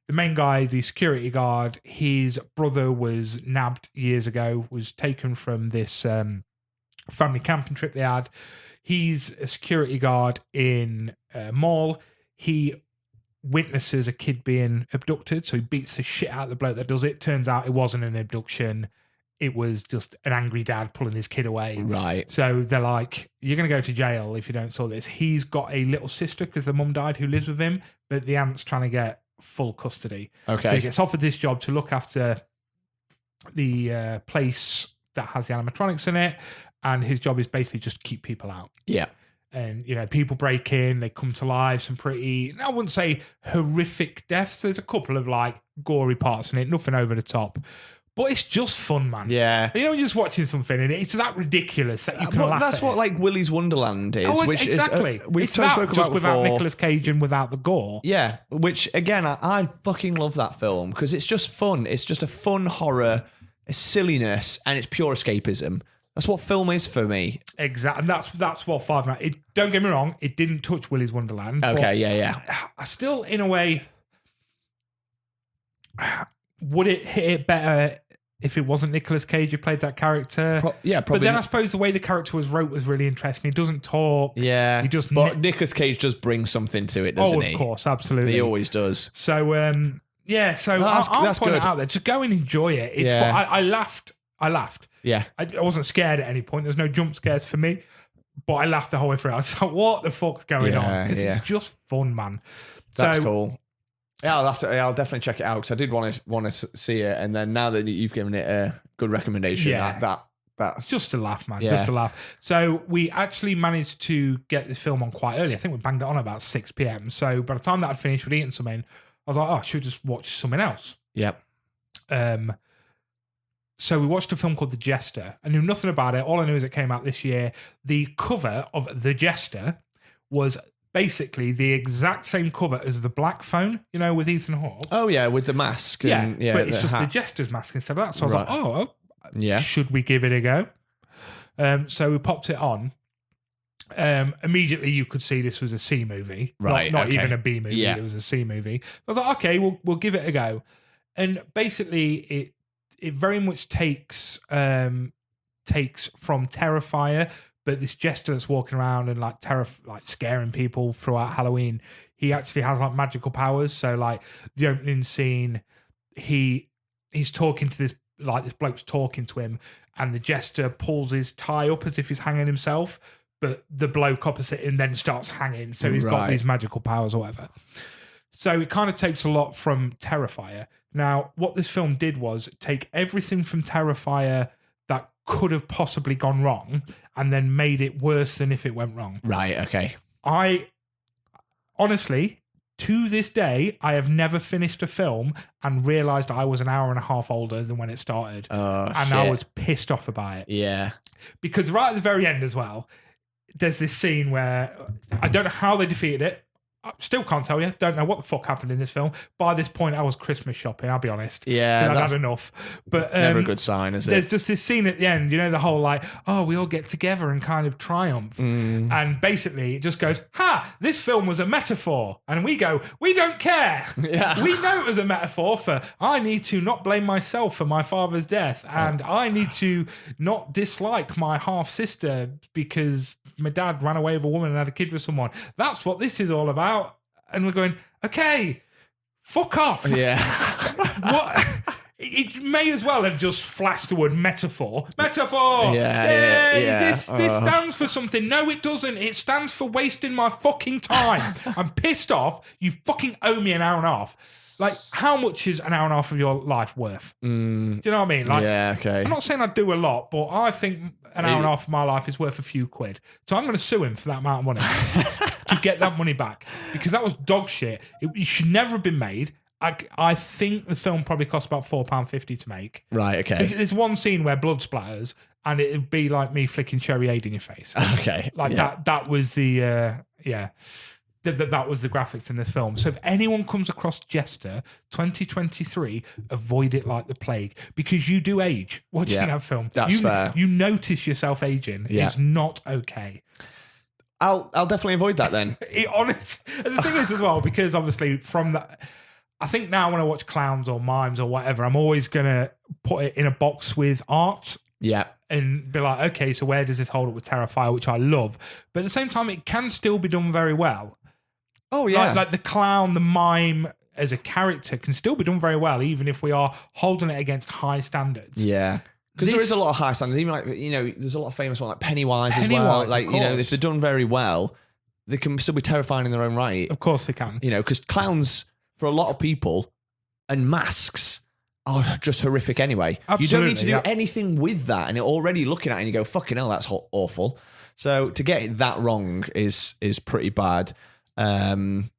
the main guy, the security guard, his brother was nabbed years ago, was taken from this family camping trip they had. He's a security guard in a mall. He witnesses a kid being abducted, so he beats the shit out of the bloke that does it. Turns out it wasn't an abduction. It was just an angry dad pulling his kid away. Right. So they're like, "You're going to go to jail if you don't sort this." He's got a little sister because the mum died who lives with him, but the aunt's trying to get full custody. Okay. So he gets offered this job to look after the place that has the animatronics in it, and his job is basically just keep people out. Yeah. And, people break in, they come to life, some pretty, I wouldn't say horrific deaths. There's a couple of like gory parts in it, nothing over the top. But it's just fun, man. Yeah. You're just watching something and it's that ridiculous that you can laugh that's at what it. like Willy's Wonderland is. Which exactly. Is, we've it's spoken that, just about without before. Nicolas Cage and without the gore. Yeah, which again, I fucking love that film because it's just fun. It's just a fun horror, a silliness, and it's pure escapism. That's what film is for me. Exactly. And that's what Five Nights. Don't get me wrong, it didn't touch Willy's Wonderland. Okay, yeah. I still, in a way, would it hit it better if it wasn't Nicolas Cage who played that character? Probably. But then I suppose the way the character was wrote was really interesting. He doesn't talk. Yeah. He just. But Nicolas Cage does bring something to it, doesn't he? Of course, absolutely. He always does. So, yeah. So that's I'll point good. it out there. Just go and enjoy it. It's Yeah. fun. I laughed. Yeah. I wasn't scared at any point. There's no jump scares for me. But I laughed the whole way through. I was like, "What the fuck's going on?" Because it's just fun, man. That's cool. Yeah, I'll definitely check it out because I did want to see it, and then now that you've given it a good recommendation, that's just a laugh, man. Yeah. Just a laugh. So we actually managed to get this film on quite early. I think we banged it on about 6 p.m. So by the time that I'd finished with eating something, I was like, "Oh, I should just watch something else." Yep. So we watched a film called The Jester. I knew nothing about it. All I knew is it came out this year. The cover of The Jester was basically the exact same cover as The Black Phone, with Ethan Hawke. Oh, yeah, with the mask. And, but it's just hat. The Jester's mask instead of that. So I was like, "Oh, yeah. Should we give it a go?" So we popped it on. Immediately you could see this was a C movie. Right. Not even a B movie. Yeah. It was a C movie. I was like, okay, we'll give it a go. And basically it very much takes from Terrifier, but this Jester that's walking around and like scaring people throughout Halloween, he actually has like magical powers. So like the opening scene, he's talking to this bloke's talking to him, and the Jester pulls his tie up as if he's hanging himself, but the bloke opposite him then starts hanging. So he's got these magical powers or whatever. So it kind of takes a lot from Terrifier. Now, what this film did was take everything from Terrifier that could have possibly gone wrong and then made it worse than if it went wrong. Right, okay. I honestly, to this day, I have never finished a film and realised I was an hour and a half older than when it started. And I was pissed off about it. Yeah. Because right at the very end as well, there's this scene where I don't know how they defeated it. I still can't tell you. Don't know what the fuck happened in this film. By this point, I was Christmas shopping, I'll be honest. Yeah. I'd had enough. But never a good sign, is it? There's just this scene at the end, the whole like, "Oh, we all get together and kind of triumph." And basically it just goes, "Ha, this film was a metaphor." And we go, "We don't care." Yeah. We know it was a metaphor for, I need to not blame myself for my father's death. And I need to not dislike my half sister because my dad ran away with a woman and had a kid with someone. That's what this is all about. And we're going, okay, fuck off. Yeah. What? It may as well have just flashed the word metaphor. Metaphor. Yeah. This stands for something. No, it doesn't. It stands for wasting my fucking time. I'm pissed off. You fucking owe me an hour and a half. Like, how much is an hour and a half of your life worth? Do you know what I mean? Like, yeah, okay. I'm not saying I do a lot, but I think an hour and a half of my life is worth a few quid. So I'm going to sue him for that amount of money to get that money back, because that was dog shit. It should never have been made. I think the film probably cost about £4.50 to make. Right, okay. There's one scene where blood splatters, and it'd be like me flicking cherry aid in your face. Okay. Like that was the that was the graphics in this film. So if anyone comes across Jester 2023, avoid it like the plague, because you do age watching that film. That's fair. You notice yourself aging. Yeah. It's not okay. I'll definitely avoid that then. Honest. And the thing is as well, because obviously from that, I think now when I watch clowns or mimes or whatever, I'm always gonna put it in a box with art. Yeah. And be like, okay, so where does this hold up with Terrifier, which I love, but at the same time, it can still be done very well. Oh yeah, like the clown, the mime as a character can still be done very well, even if we are holding it against high standards. Yeah, because there is a lot of high standards. Even like, there's a lot of famous ones like Pennywise as well. Like, if they're done very well, they can still be terrifying in their own right. Of course they can. Because clowns for a lot of people and masks are just horrific anyway. Absolutely, you don't need to do anything with that, and you're already looking at it and you go, fucking hell, that's awful. So to get it that wrong is pretty bad. I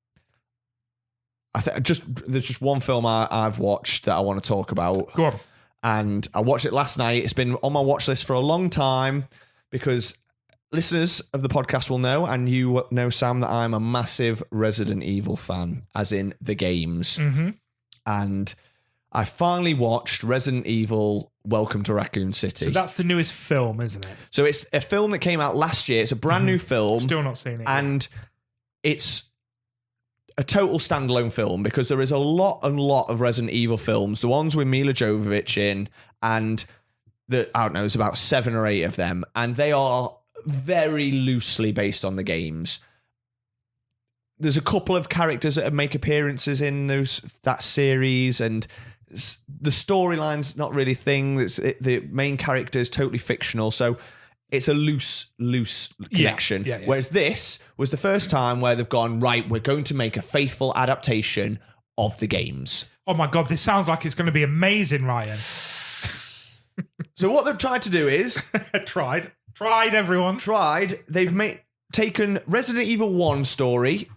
think there's just one film I've watched that I want to talk about. Go on. And I watched it last night. It's been on my watch list for a long time, because listeners of the podcast will know, and you know, Sam, that I'm a massive Resident Evil fan, as in the games. Mm-hmm. And I finally watched Resident Evil Welcome to Raccoon City. So that's the newest film, isn't it? So it's a film that came out last year. It's a brand new film. Still not seen it. And it's a total standalone film, because there is a lot of Resident Evil films, the ones with Mila Jovovich in, and I don't know, there's about 7 or 8 of them, and they are very loosely based on the games. There's a couple of characters that make appearances in that series, and the storyline's not really a thing. The main character is totally fictional, so it's a loose connection. Yeah. Whereas this was the first time where they've gone, right, we're going to make a faithful adaptation of the games. Oh my God, this sounds like it's going to be amazing, Ryan. So what they've tried to do is... Tried, everyone. They've taken Resident Evil 1 story.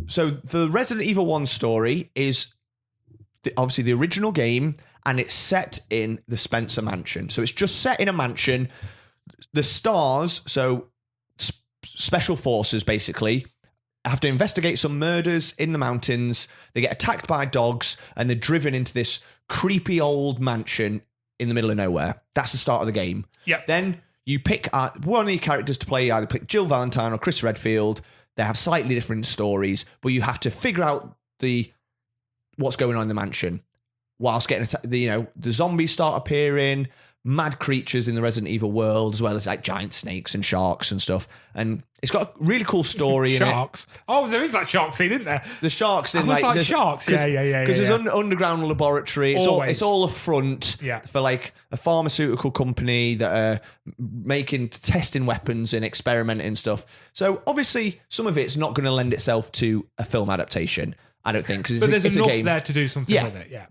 So the Resident Evil 1 story is obviously the original game, and it's set in the Spencer Mansion. So it's just set in a mansion. The stars, so special forces basically, have to investigate some murders in the mountains. They get attacked by dogs, and they're driven into this creepy old mansion in the middle of nowhere. That's the start of the game. Yep. Then you pick one of your characters to play. You either pick Jill Valentine or Chris Redfield. They have slightly different stories, but you have to figure out what's going on in the mansion whilst getting the zombies start appearing. Mad creatures in the Resident Evil world, as well as like giant snakes and sharks and stuff. And it's got a really cool story in it. Sharks. Oh, there is that shark scene, isn't there? The sharks in like sharks. Yeah. Because there's an underground laboratory. It's all a front Yeah. for like a pharmaceutical company that are testing weapons and experimenting and stuff. So obviously some of it's not going to lend itself to a film adaptation, I don't think. But there's enough a game there to do something with it. Yeah.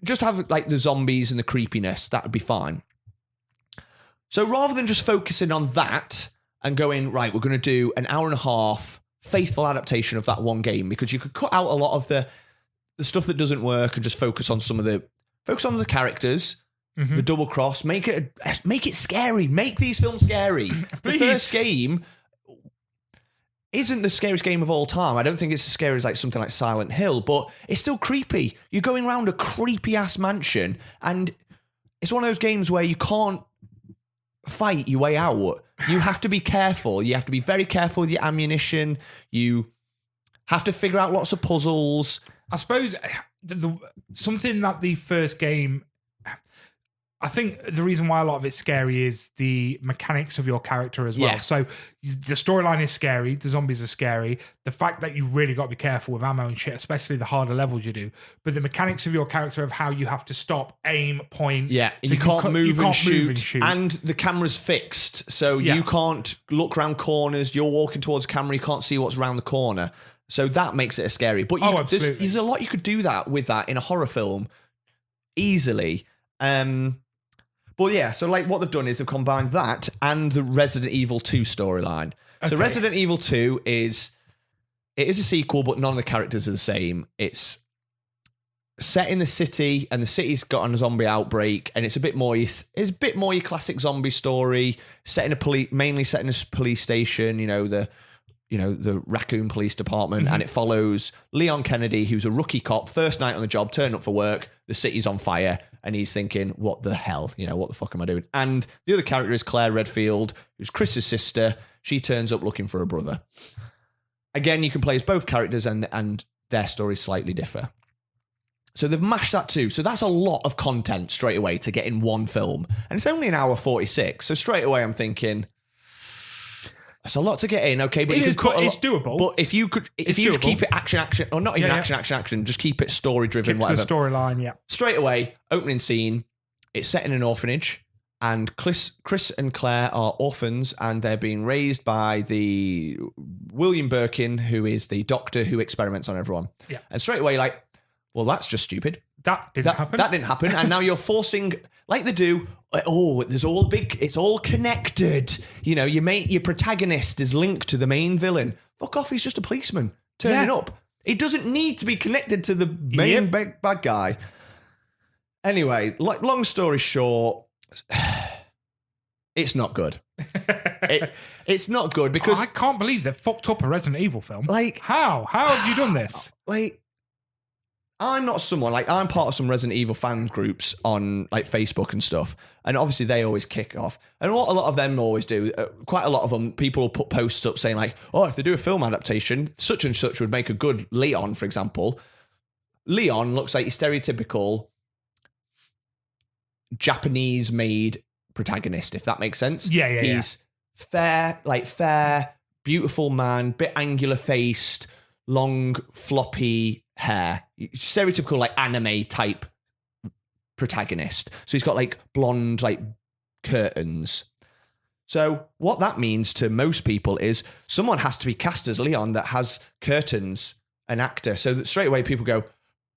Just have like the zombies and the creepiness, that would be fine. So rather than just focusing on that and going, right, we're going to do an hour and a half faithful adaptation of that one game, because you could cut out a lot of the stuff that doesn't work and just focus on the characters, the double cross, make it scary, make these films scary. The first game isn't the scariest game of all time. I don't think it's as scary as like something like Silent Hill, but it's still creepy. You're going around a creepy ass mansion, and it's one of those games where you can't fight your way out. You have to be careful. You have to be very careful with your ammunition. You have to figure out lots of puzzles. I suppose something that the first game, I think the reason why a lot of it's scary is the mechanics of your character as well. Yeah. So the storyline is scary. The zombies are scary. The fact that you've really got to be careful with ammo and shit, especially the harder levels you do. But the mechanics of your character, of how you have to stop, aim, point. Yeah, so you can't move and shoot. And the camera's fixed. So you can't look around corners. You're walking towards the camera. You can't see what's around the corner. So that makes it scary. But there's a lot you could do that with that in a horror film easily. But yeah, so like what they've done is they've combined that and the Resident Evil 2 storyline. Okay. So Resident Evil 2 is a sequel, but none of the characters are the same. It's set in the city, and the city's got a zombie outbreak, and it's a bit more your classic zombie story. Mainly set in a police station. The Raccon Police Department, and it follows Leon Kennedy, who's a rookie cop, first night on the job, turning up for work. The city's on fire, and he's thinking, "What the hell? What the fuck am I doing?" And the other character is Claire Redfield, who's Chris's sister. She turns up looking for a brother. Again, you can play as both characters, and their stories slightly differ. So they've mashed that too. So that's a lot of content straight away to get in one film. And it's only an hour 46. So straight away I'm thinking, that's a lot to get in, okay? But it's doable. But if you just keep it action, or not even action, just keep it story-driven, whatever. The storyline, yeah. Straight away, opening scene, it's set in an orphanage, and Chris and Claire are orphans, and they're being raised by the William Birkin, who is the doctor who experiments on everyone. Yeah. And straight away, like, well, that's just stupid. That didn't happen. And now you're forcing, like they do, it's all connected. Your protagonist is linked to the main villain. Fuck off, he's just a policeman turning up. He doesn't need to be connected to the main bad guy. Anyway, like long story short, it's not good. It's not good because I can't believe they fucked up a Resident Evil film. Like, how have you done this? Like, I'm not someone, like, I'm part of some Resident Evil fan groups on, like, Facebook and stuff, and obviously they always kick off. And what a lot of them always do, quite a lot of them, people will put posts up saying, like, if they do a film adaptation, such and such would make a good Leon, for example. Leon looks like your stereotypical Japanese-made protagonist, if that makes sense. Yeah. He's fair, beautiful man, bit angular-faced, long, floppy hair, stereotypical like anime type protagonist. So he's got like blonde like curtains. So what that means to most people is someone has to be cast as Leon that has curtains, an actor. So that straight away people go,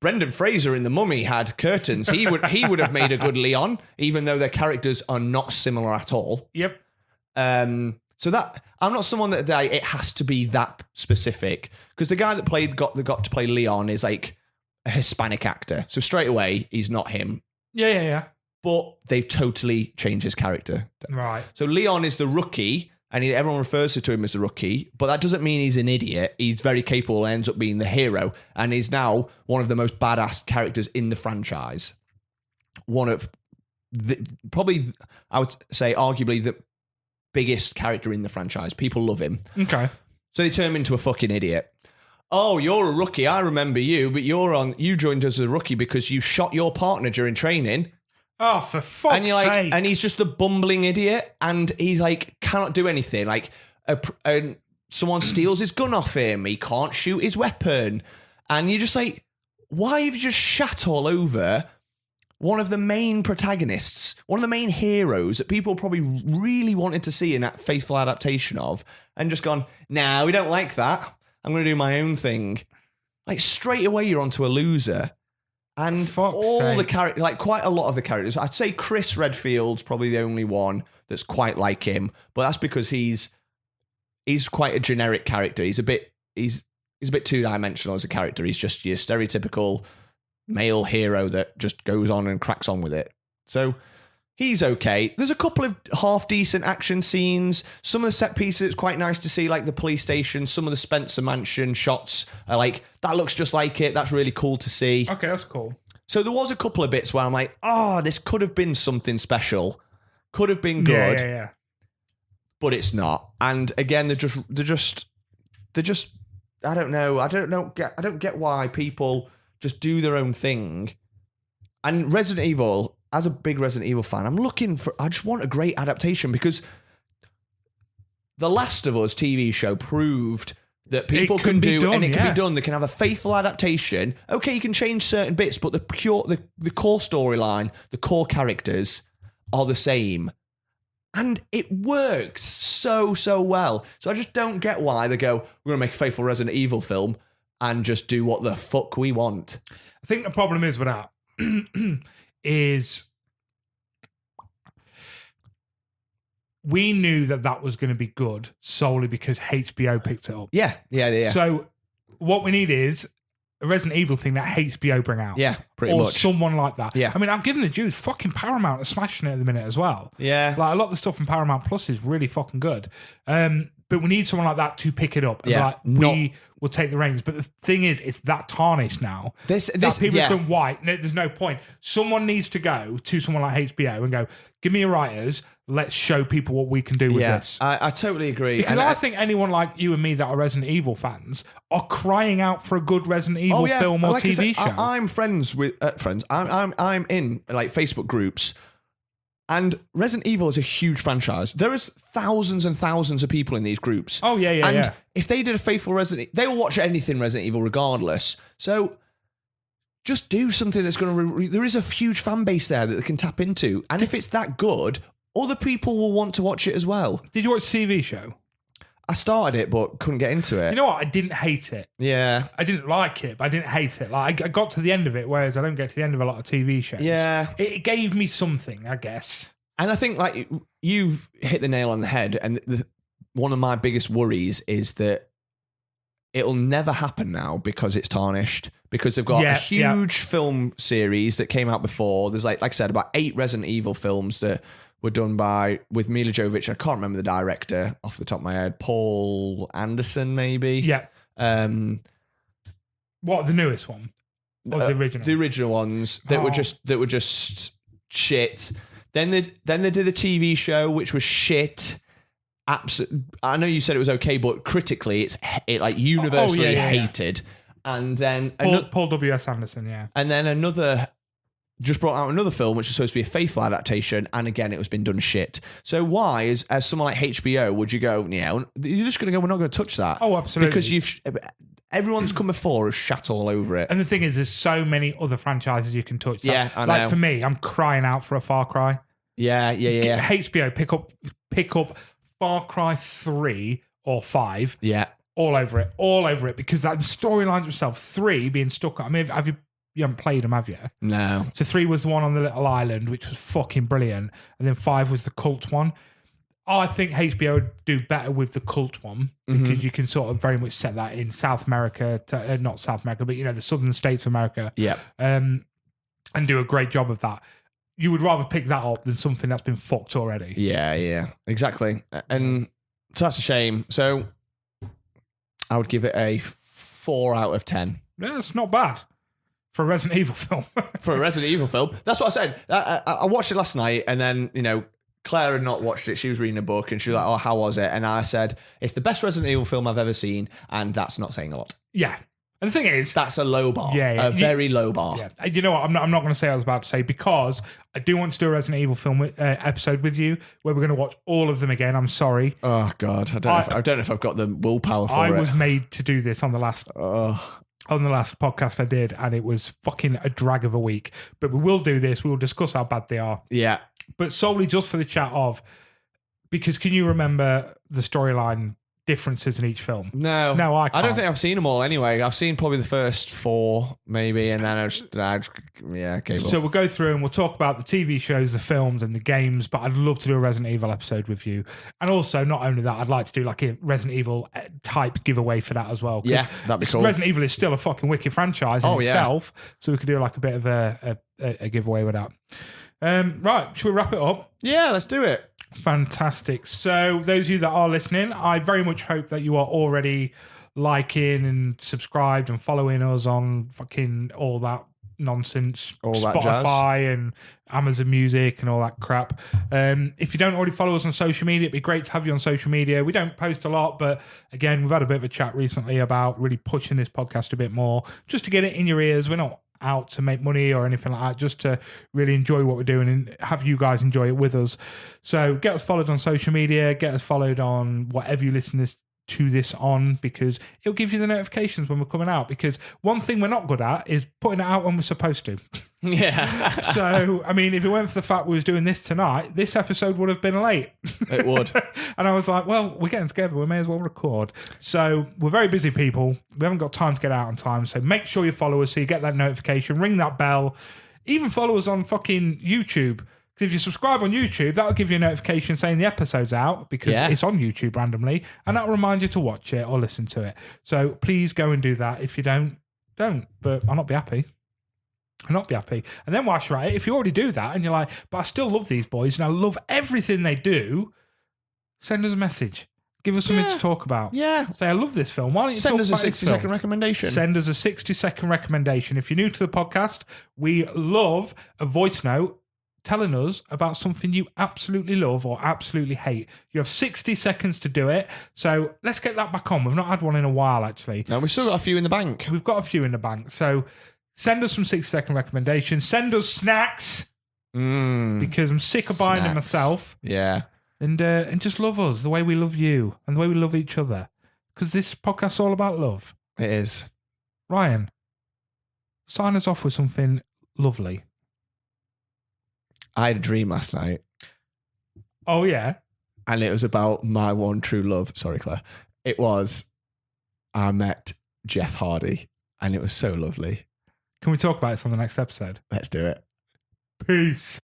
Brendan Fraser in The Mummy had curtains. He would have made a good Leon, even though their characters are not similar at all. Yep. So that I'm not someone that it has to be that specific, because the guy that got to play Leon is like a Hispanic actor. So straight away he's not him. Yeah. But they've totally changed his character. Right. So Leon is the rookie, and everyone refers to him as the rookie, but that doesn't mean he's an idiot. He's very capable and ends up being the hero, and he's now one of the most badass characters in the franchise. One of probably, I would say, arguably the biggest character in the franchise. People love him. Okay. So they turn him into a fucking idiot. Oh, you're a rookie. I remember you, but you joined us as a rookie because you shot your partner during training. Oh, for fuck's and you're like, sake. And he's just a bumbling idiot, and he's like, cannot do anything. Like, someone steals his gun off him. He can't shoot his weapon. And you're just like, why have you just shat all over one of the main protagonists, one of the main heroes that people probably really wanted to see in that faithful adaptation of, and just gone, no, we don't like that. I'm going to do my own thing. Like, straight away, you're onto a loser. And the characters, like quite a lot of the characters, I'd say Chris Redfield's probably the only one that's quite like him, but that's because he's quite a generic character. He's a bit two-dimensional as a character. He's just your stereotypical male hero that just goes on and cracks on with it. So he's okay. There's a couple of half-decent action scenes. Some of the set pieces, it's quite nice to see, like the police station. Some of the Spencer Mansion shots are like, that looks just like it. That's really cool to see. Okay, that's cool. So there was a couple of bits where I'm like, this could have been something special. Could have been good. Yeah. But it's not. And again, they're just I don't know. I don't get why people just do their own thing. And Resident Evil, as a big Resident Evil fan, I just want a great adaptation, because The Last of Us TV show proved that people can do, and it can be done. They can have a faithful adaptation. Okay, you can change certain bits, but the core storyline, the core characters are the same. And it works so well. So I just don't get why they go, we're going to make a faithful Resident Evil film and just do what the fuck we want. I think the problem is with that is we knew that was going to be good solely because HBO picked it up. Yeah. So what we need is a Resident Evil thing that HBO bring out. Yeah, pretty or much. Or someone like that. Yeah. I mean, I'm giving the Jews fucking Paramount are smashing it at the minute as well. Yeah. Like a lot of the stuff from Paramount Plus is really fucking good. But we need someone like that to pick it up. And we will take the reins. But the thing is, it's that tarnished now. That people have gone white. No, there's no point. Someone needs to go to someone like HBO and go, give me your writers. Let's show people what we can do with this. I totally agree. Because I think anyone like you and me that are Resident Evil fans are crying out for a good Resident Evil film or TV show. I'm friends with friends. I'm in like Facebook groups, and Resident Evil is a huge franchise. There is thousands and thousands of people in these groups. Oh yeah. And if they did a faithful Resident, they will watch anything Resident Evil regardless. So just do something that's going to. There is a huge fan base there that they can tap into, and if it's that good, other people will want to watch it as well. Did you watch the TV show? I started it, but couldn't get into it. You know what? I didn't hate it. Yeah. I didn't like it, but I didn't hate it. Like I got to the end of it, whereas I don't get to the end of a lot of TV shows. Yeah. It gave me something, I guess. And I think like you've hit the nail on the head. And one of my biggest worries is that it'll never happen now because it's tarnished. Because they've got a huge film series that came out before. There's like I said, about 8 Resident Evil films that were done with Mila Jovovich. I can't remember the director off the top of my head. Paul Anderson, maybe. Yeah. What, the newest one? Or the original? The original ones that were just shit. Then they did a TV show which was shit. I know you said it was okay, but critically, it like universally hated. And then Paul W.S. Anderson, yeah. And then just brought out another film which is supposed to be a faithful adaptation, and again it was been done shit. So why, as someone like HBO, would you go, you're just going to go, we're not going to touch that? Oh, absolutely. Because everyone's come before has shat all over it. And the thing is, there's so many other franchises you can touch. Yeah, I know. Like for me, I'm crying out for a Far Cry. Yeah. HBO, pick up Far Cry 3 or 5. Yeah. All over it, because that storyline itself, 3 being stuck. I mean, you haven't played them, have you? No. So 3 was the one on the little island, which was fucking brilliant, and then 5 was the cult one. I think HBO would do better with the cult one because you can sort of very much set that in South America, not South America, but the southern states of America. Yeah. And do a great job of that. You would rather pick that up than something that's been fucked already. Yeah, exactly. And so that's a shame. So I would give it a 4 out of 10. Yeah, it's not bad for a Resident Evil film. For a Resident Evil film. That's what I said. I watched it last night, and then, Claire had not watched it. She was reading a book, and she was like, oh, how was it? And I said, it's the best Resident Evil film I've ever seen, and that's not saying a lot. Yeah. And the thing is, that's a low bar. Yeah. A very low bar. Yeah. You know what? I'm not going to say what I was about to say, because I do want to do a Resident Evil film episode with you where we're going to watch all of them again. I'm sorry. Oh, God. I don't know if I've got the willpower for it. I was made to do this on the last podcast I did, and it was fucking a drag of a week. But we will do this. We will discuss how bad they are. Yeah. But solely just for the chat of, because can you remember the storyline differences in each film? No, I can't. I don't think I've seen them all anyway. I've seen probably the first 4 maybe, and then I just gave up. So we'll go through and we'll talk about the TV shows, the films and the games, but I'd love to do a Resident Evil episode with you. And also, not only that, I'd like to do like a Resident Evil type giveaway for that as well. Yeah, that'd be cool. Resident Evil is still a fucking wicked franchise in itself, so we could do like a bit of a giveaway with that. Right, should we wrap it up? Yeah, let's do it. Fantastic. So those of you that are listening, I very much hope that you are already liking and subscribed and following us on fucking all that nonsense, all Spotify that jazz. And Amazon Music and all that crap. If you don't already follow us on social media, it'd be great to have you on social media. We don't post a lot, but again, we've had a bit of a chat recently about really pushing this podcast a bit more, just to get it in your ears. We're not out to make money or anything like that, just to really enjoy what we're doing and have you guys enjoy it with us. So get us followed on social media, get us followed on whatever you listen to this on, because it'll give you the notifications when we're coming out. Because one thing we're not good at is putting it out when we're supposed to. Yeah. So, I mean, if it weren't for the fact we was doing this tonight, this episode would have been late. It would. And I was like, well, we're getting together. We may as well record. So we're very busy people. We haven't got time to get out on time. So make sure you follow us so you get that notification. Ring that bell. Even follow us on fucking YouTube. If you subscribe on YouTube, that'll give you a notification saying the episode's out, because it's on YouTube randomly, and that'll remind you to watch it or listen to it. So please go and do that. If you don't. But I'll not be happy. And then whilst you're at it, if you already do that and you're like, but I still love these boys and I love everything they do, send us a message. Give us something to talk about. Yeah. Say, I love this film. Why don't you send us a 60-second recommendation? Send us a 60-second recommendation. If you're new to the podcast, we love a voice note telling us about something you absolutely love or absolutely hate. You have 60 seconds to do it. So let's get that back on. We've not had one in a while, actually. No, we've still got a few in the bank. We've got a few in the bank. So send us some 60-second recommendations. Send us snacks. Because I'm sick of buying them myself. Yeah. And just love us the way we love you and the way we love each other. Because this podcast's all about love. It is. Ryan, sign us off with something lovely. I had a dream last night. Oh, yeah? And it was about my one true love. Sorry, Claire. It was, I met Jeff Hardy, and it was so lovely. Can we talk about it on the next episode? Let's do it. Peace.